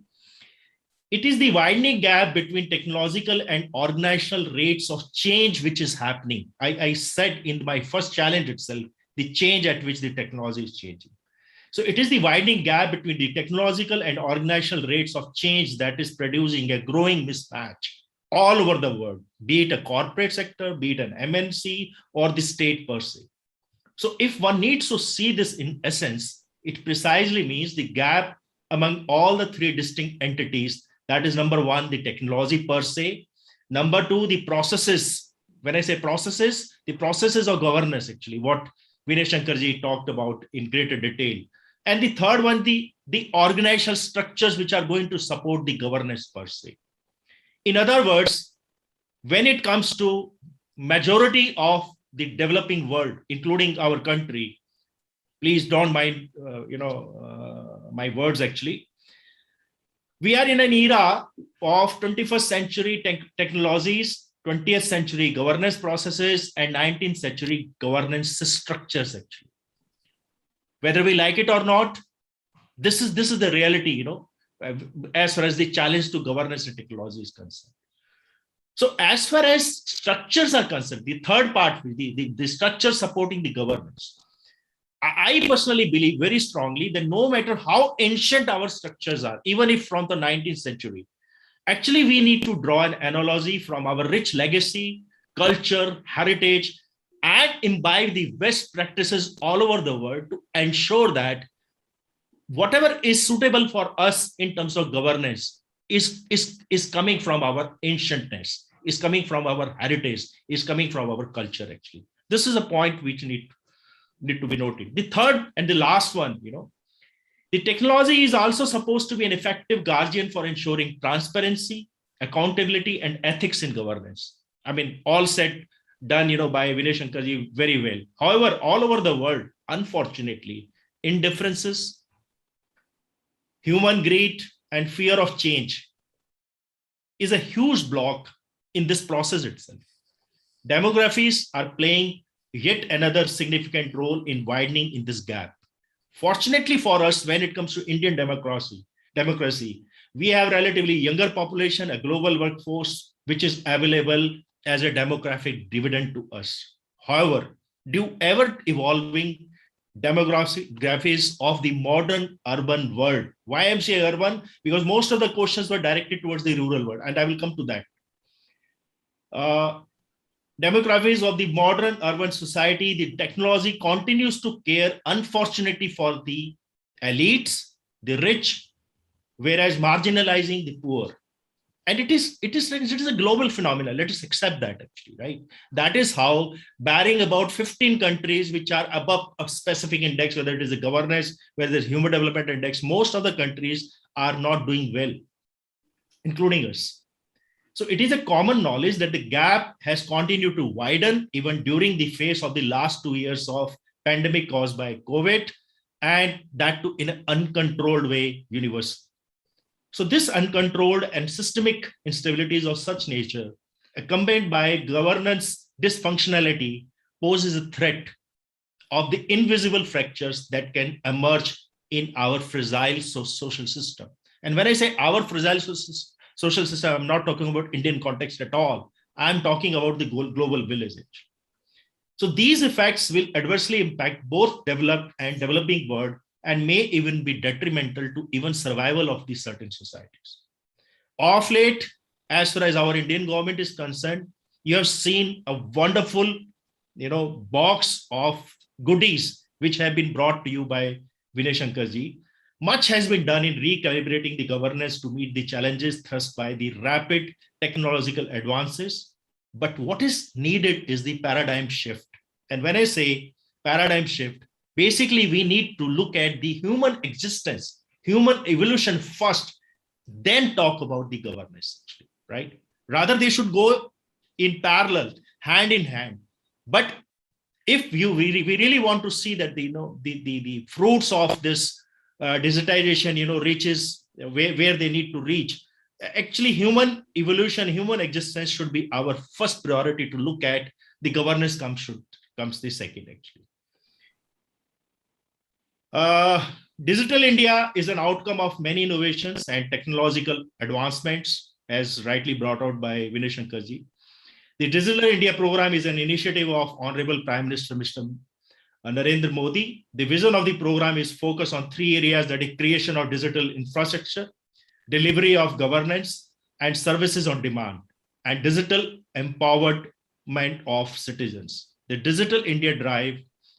it is the widening gap between technological and organizational rates of change which is happening. I said in my first challenge itself, the change at which the technology is changing. So it is the widening gap between the technological and organizational rates of change that is producing a growing mismatch all over the world, be it a corporate sector, be it an MNC or the state per se. So if one needs to see this in essence, it precisely means the gap among all the three distinct entities. That is number one, the technology per se. Number two, the processes. When I say processes, the processes of governance, actually, what Vinay Shankarji talked about in greater detail. And the third one, the organizational structures which are going to support the governance per se. In other words, when it comes to majority of the developing world, including our country, please don't mind, my words actually. We are in an era of 21st century technologies, 20th century governance processes, and 19th century governance structures actually. Whether we like it or not, this is the reality, as far as the challenge to governance and technology is concerned. So as far as structures are concerned, the third part, the structure supporting the governance, I personally believe very strongly that no matter how ancient our structures are, even if from the 19th century, actually we need to draw an analogy from our rich legacy, culture, heritage, and imbibe the best practices all over the world to ensure that whatever is suitable for us in terms of governance is coming from our ancientness, is coming from our heritage, is coming from our culture actually. This is a point which need to be noted. The third and the last one, the technology is also supposed to be an effective guardian for ensuring transparency, accountability, and ethics in governance. I mean, all said, done, by Vinay Shankarji very well. However, all over the world, unfortunately, indifferences, human greed, and fear of change is a huge block in this process itself. Demographies are playing yet another significant role in widening in this gap. Fortunately for us, when it comes to Indian democracy, we have relatively younger population, a global workforce, which is available as a demographic dividend to us. However, due ever evolving demographics of the modern urban world. Why I'm saying urban? Because most of the questions were directed towards the rural world, and I will come to that. Demographics of the modern urban society, the technology continues to care, unfortunately, for the elites, the rich, whereas marginalizing the poor. And it is a global phenomenon. Let us accept that, actually, right? That is how, barring about 15 countries which are above a specific index, whether it is a governance, whether it's human development index, most of the countries are not doing well, including us. So it is a common knowledge that the gap has continued to widen even during the phase of the last 2 years of pandemic caused by COVID, and that too in an uncontrolled way universally. So this uncontrolled and systemic instabilities of such nature, accompanied by governance dysfunctionality, poses a threat of the invisible fractures that can emerge in our fragile social system. And when I say our fragile social system, I'm not talking about Indian context at all. I'm talking about the global village. So these effects will adversely impact both developed and developing world, and may even be detrimental to even survival of these certain societies. Of late, as far as our Indian government is concerned, you have seen a wonderful, box of goodies which have been brought to you by Vinay Shankar ji. Much has been done in recalibrating the governance to meet the challenges thrust by the rapid technological advances. But what is needed is the paradigm shift. And when I say paradigm shift, basically, we need to look at the human existence, human evolution first, then talk about the governance, right? Rather, they should go in parallel, hand in hand. But if we really want to see that the fruits of this digitization, reaches where they need to reach, actually, human evolution, human existence should be our first priority to look at. The governance comes the second, actually. Digital India is an outcome of many innovations and technological advancements, as rightly brought out by Vinay Shankar ji. The Digital India program is an initiative of Honorable Prime Minister Mr. Narendra Modi. The vision of the program is focused on 3 areas, that is creation of digital infrastructure, delivery of governance and services on demand, and digital empowerment of citizens. The Digital India Drive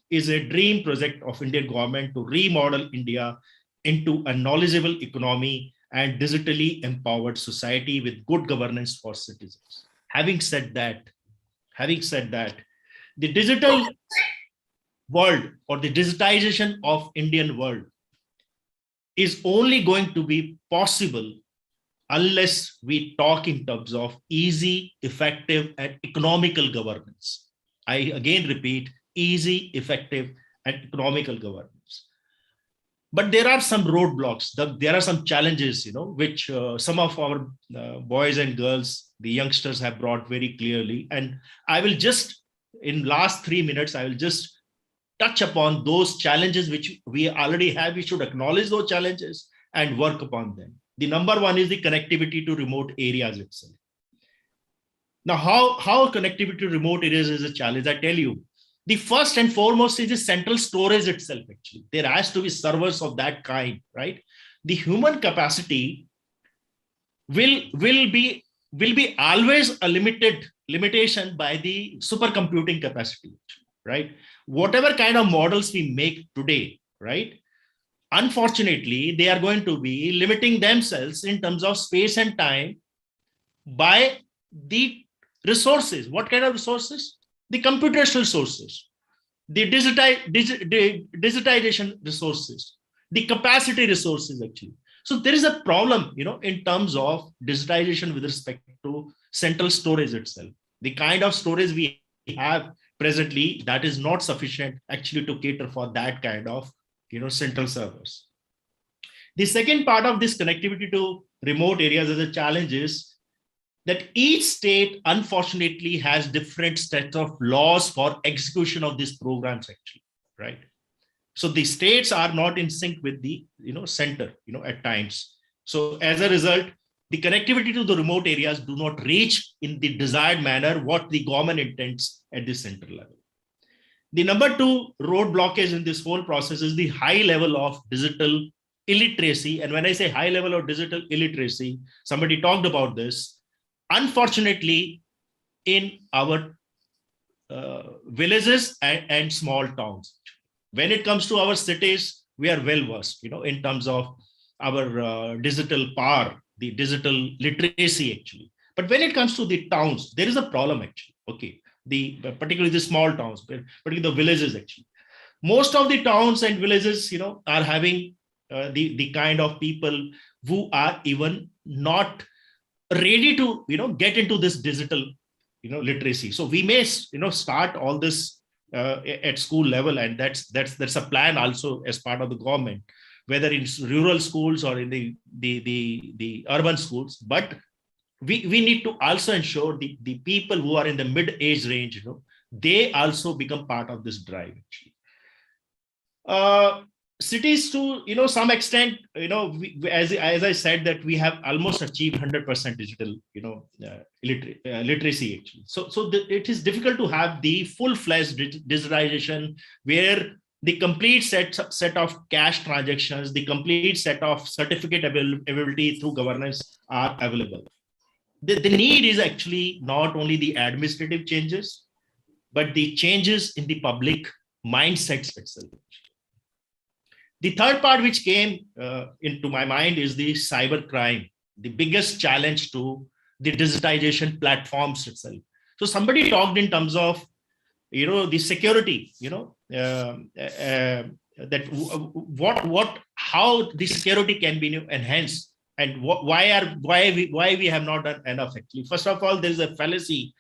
is a dream project of Indian government to remodel India into a knowledgeable economy and digitally empowered society with good governance for citizens. Having said that, the digital world, or the digitization of Indian world, is only going to be possible unless we talk in terms of easy, effective, and economical governance. I again repeat, easy, effective, and economical governance. But there are some roadblocks. There are some challenges, which some of our boys and girls, the youngsters, have brought very clearly. And I will just, in last 3 minutes, I will just touch upon those challenges which we already have. We should acknowledge those challenges and work upon them. The number one is the connectivity to remote areas itself. Now, how connectivity to remote areas is a challenge? I tell you, the first and foremost is the central storage itself. Actually, there has to be servers of that kind, right? The human capacity will be always a limitation by the supercomputing capacity, right? Whatever kind of models we make today, right? Unfortunately, they are going to be limiting themselves in terms of space and time by the resources. What kind of resources? The computational resources, the digitization resources, the capacity resources, actually. So there is a problem, in terms of digitization with respect to central storage itself. The kind of storage we have presently, that is not sufficient actually to cater for that kind of, central servers. The second part of this connectivity to remote areas as a challenge is that each state, unfortunately, has different sets of laws for execution of these programs, actually, right? So the states are not in sync with the, center, at times. So as a result, the connectivity to the remote areas do not reach in the desired manner what the government intends at the center level. The number 2 road blockage in this whole process is the high level of digital illiteracy. And when I say high level of digital illiteracy, somebody talked about this. Unfortunately, in our villages and small towns, when it comes to our cities, we are well versed, in terms of our digital power, the digital literacy actually. But when it comes to the towns, there is a problem actually. Okay, particularly the small towns, particularly the villages actually. Most of the towns and villages, are having the kind of people who are even not ready to, get into this digital, literacy. So we may, start all this at school level, and that's a plan also as part of the government, whether in rural schools or in the urban schools. But we need to also ensure the people who are in the mid-age range, they also become part of this drive actually. Cities to some extent, as I said, that we have almost achieved 100% digital literacy actually. So it is difficult to have the full-fledged digitalization where the complete set of cash transactions, the complete set of certificate availability through governance are available. The need is actually not only the administrative changes, but the changes in the public mindsets itself. The third part which came into my mind is the cyber crime, the biggest challenge to the digitization platforms itself. So somebody talked in terms of, the security, that how the security can be enhanced, and why we have not done enough actually. First of all, there is a fallacy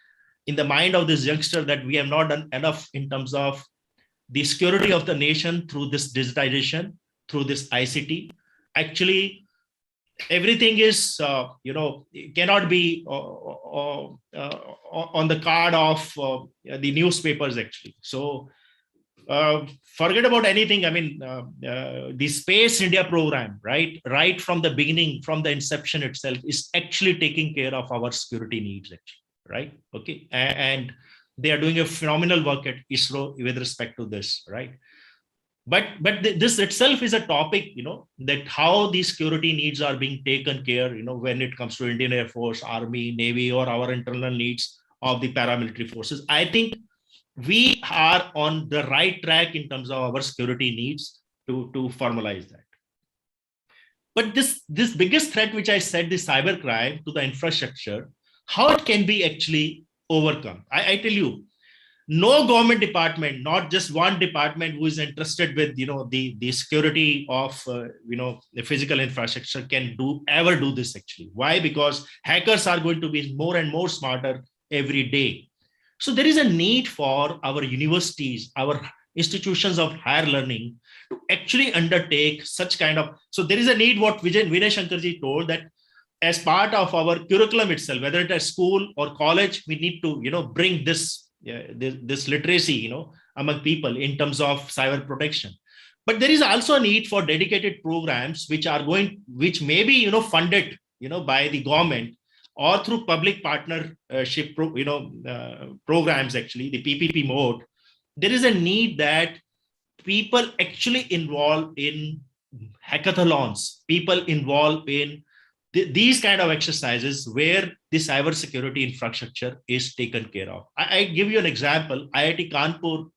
in the mind of this youngster that we have not done enough in terms of the security of the nation through this digitization, through this ICT. Actually, everything is, cannot be on the card of the newspapers actually. So forget about anything. I mean, the Space India program, right from the beginning, from the inception itself, is actually taking care of our security needs actually, right? Okay, and they are doing a phenomenal work at ISRO with respect to this, right? But this itself is a topic, that how the security needs are being taken care, when it comes to Indian Air Force, Army, Navy, or our internal needs of the paramilitary forces. I think we are on the right track in terms of our security needs to formalize that. But this biggest threat, which I said, the cyber crime to the infrastructure, how it can be actually overcome? I tell you, no government department, not just one department who is interested with, the security of, the physical infrastructure can ever do this actually. Why? Because hackers are going to be more and more smarter every day. So there is a need for our universities, our institutions of higher learning to actually undertake such kind of, so there is a need, what Vinay Shankarji told, that as part of our curriculum itself, whether it is school or college, we need to, bring this literacy, among people in terms of cyber protection. But there is also a need for dedicated programs which may be, funded, by the government or through public partnership, programs actually, the PPP mode. There is a need that people actually involved in hackathons, people involved in these kind of exercises where the cybersecurity infrastructure is taken care of. I give you an example. IIT Kanpur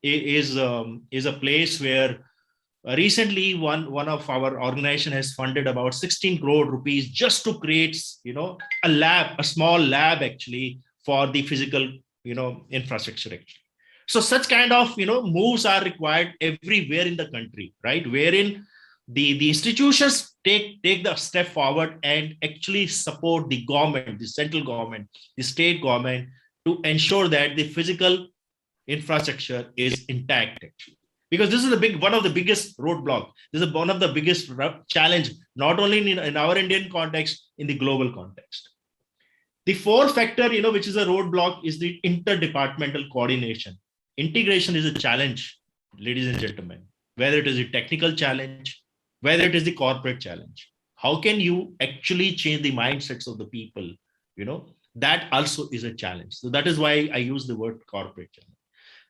is a place where recently one of our organization has funded about 16 crore rupees just to create, a small lab actually for the physical, infrastructure actually. So such kind of, moves are required everywhere in the country, right? Wherein the institutions take the step forward and actually support the government, the central government, the state government, to ensure that the physical infrastructure is intact actually. Because this is one of the biggest roadblocks. This is one of the biggest challenge, not only in our Indian context, in the global context. The fourth factor, which is a roadblock, is the interdepartmental coordination. Integration is a challenge, ladies and gentlemen, whether it is a technical challenge, whether it is the corporate challenge. How can you actually change the mindsets of the people? That also is a challenge. So that is why I use the word corporate challenge.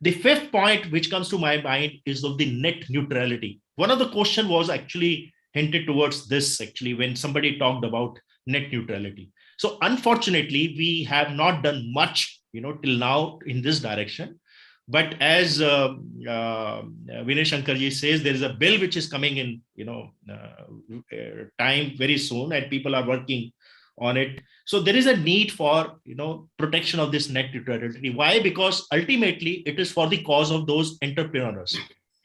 The fifth point which comes to my mind is of the net neutrality. One of the question was actually hinted towards this actually when somebody talked about net neutrality. So unfortunately, we have not done much, till now in this direction. But as Vinay Shankarji says, there is a bill which is coming in, time very soon, and people are working on it. So there is a need for, protection of this net neutrality. Why? Because ultimately it is for the cause of those entrepreneurs.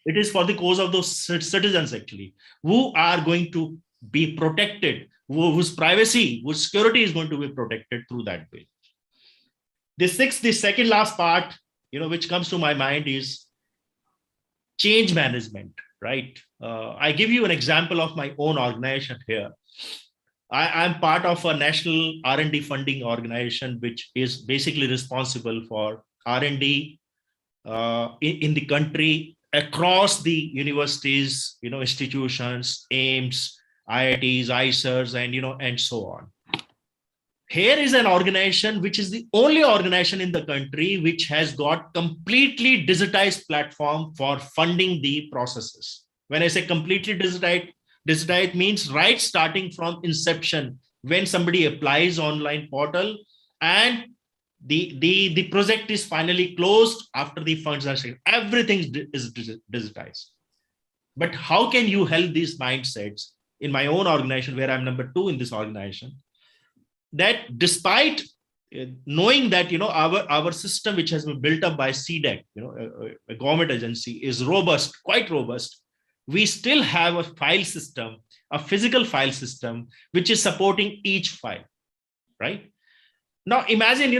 It is for the cause of those citizens actually, who are going to be protected, whose privacy, whose security is going to be protected through that bill. The second last part, which comes to my mind is change management, right? I give you an example of my own organization here. I'm part of a national R&D funding organization, which is basically responsible for R&D in the country across the universities, institutions, AIMS, IITs, ISERs, and so on. Here is an organization which is the only organization in the country which has got completely digitized platform for funding the processes. When I say completely digitized means right starting from inception, when somebody applies online portal and the project is finally closed after the funds are shared. Everything is digitized. But how can you help these mindsets in my own organization, where I'm number 2 in this organization? That despite knowing that our system, which has been built up by CDEC, a government agency, is robust, quite robust, we still have a file system, a physical file system, which is supporting each file, right? Now imagine,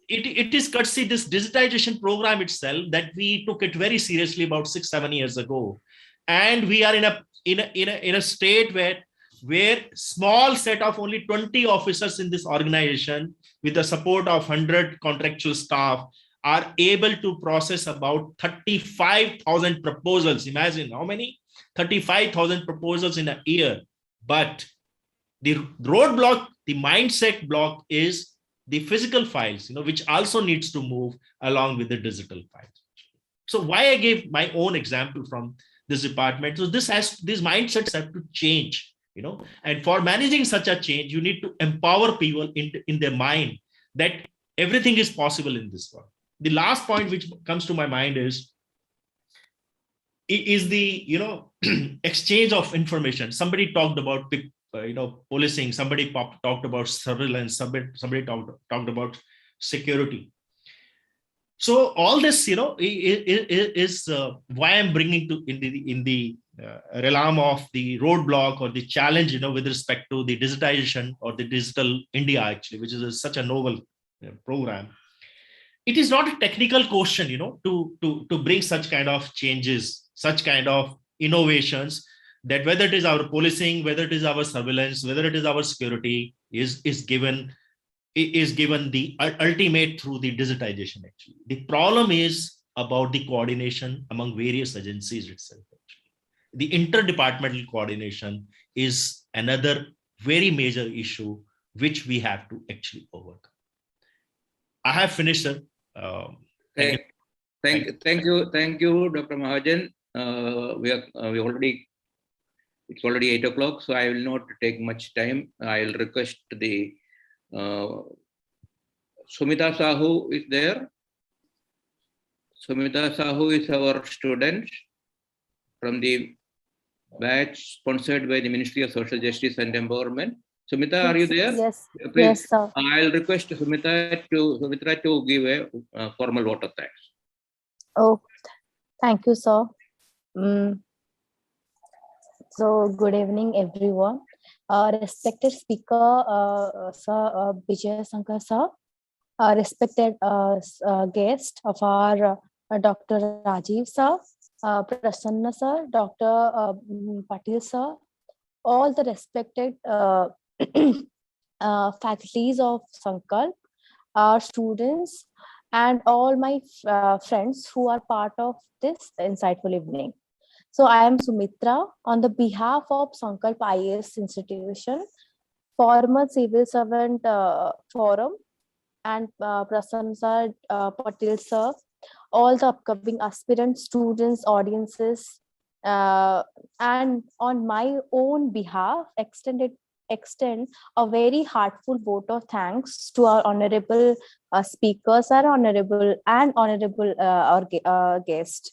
it is courtesy this digitization program itself that we took it very seriously about 6-7 years ago, and we are in a state where small set of only 20 officers in this organization, with the support of 100 contractual staff, are able to process about 35,000 proposals. Imagine how many? 35,000 proposals in a year. But the roadblock, the mindset block, is the physical files, which also needs to move along with the digital files. So why I gave my own example from this department? So these mindsets have to change. And for managing such a change, you need to empower people in their mind that everything is possible in this world. The last point which comes to my mind is the exchange of information. Somebody talked about policing. Somebody talked about surveillance. Somebody talked about security. So all this, is why I'm bringing to in the realm of the roadblock or the challenge, with respect to the digitization or the digital India, actually, which is such a novel program. It is not a technical question, to bring such kind of changes, such kind of innovations, that whether it is our policing, whether it is our surveillance, whether it is our security, is given the ultimate through the digitization. Actually, the problem is about the coordination among various agencies itself. Actually, the interdepartmental coordination is another very major issue which we have to actually overcome. I have finished, sir. Thank you, Dr. Mahajan. It's already 8 o'clock, so I will not take much time. I'll request the Sumita Sahu is there. Sumita Sahu is our student from the batch sponsored by the Ministry of Social Justice and Empowerment. Sumita, are you there? Yes. Please, Yes, sir. I'll request Sumitra to give a formal vote of thanks. Oh, thank you, sir. So good evening, everyone. Respected speaker, Sir Vijay Shankar, sir. Respected guest of our Dr. Rajiv, sir. Prasanna, sir. Dr. Patil, sir. All the respected faculties of Shankar, our students, and all my friends who are part of this insightful evening. So I am Sumitra on the behalf of Sankalp IAS institution, former civil servant forum, and Prasanna sir, Patil sir, all the upcoming aspirant students, audiences, and on my own behalf, extended extend a very heartfelt vote of thanks to our honorable speakers, our honorable our guest.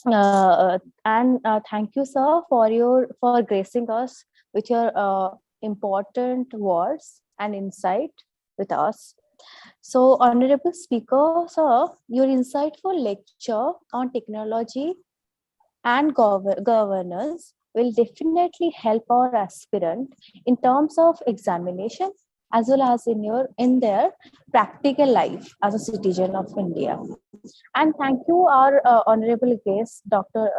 And thank you, sir, for gracing us with your important words and insight with us. So, honorable speaker, sir, your insightful lecture on technology and governance will definitely help our aspirant in terms of examination as well as in their practical life as a citizen of India. And thank you, our honorable guest, Dr.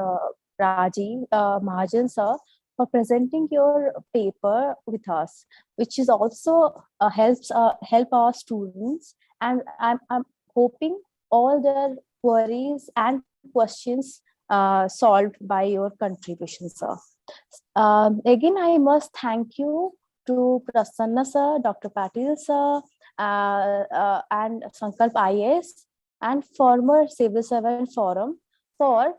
Rajiv Mahajan, sir, for presenting your paper with us, which is also help our students. And I'm hoping all their queries and questions solved by your contribution, sir. Again, I must thank you to Prasanna sir, Dr. Patil sir, and Sankalp IAS and former Civil Servant Forum for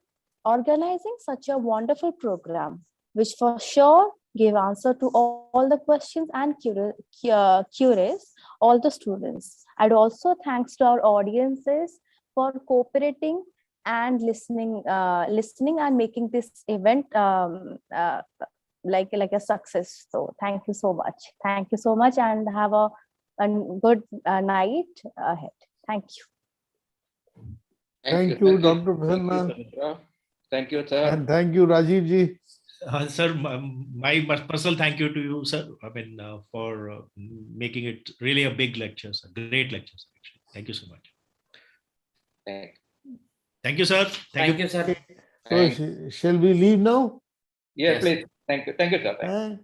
organizing such a wonderful program, which for sure gave answer to all the questions and queries all the students. I'd also thanks to our audiences for cooperating and listening and making this event like a success. So thank you so much, and have a good night ahead. Thank you. Thank you, Dr. Prasanna. Thank you, sir. And thank you, Rajiv ji. Sir, my personal thank you to you, sir. I mean, for making it really a big lecture, sir. Great lecture, sir. Thank you so much. Thank you, sir. Thank you, sir. So, shall we leave now? Yes, please. Thank you. Thank you, sir. Thank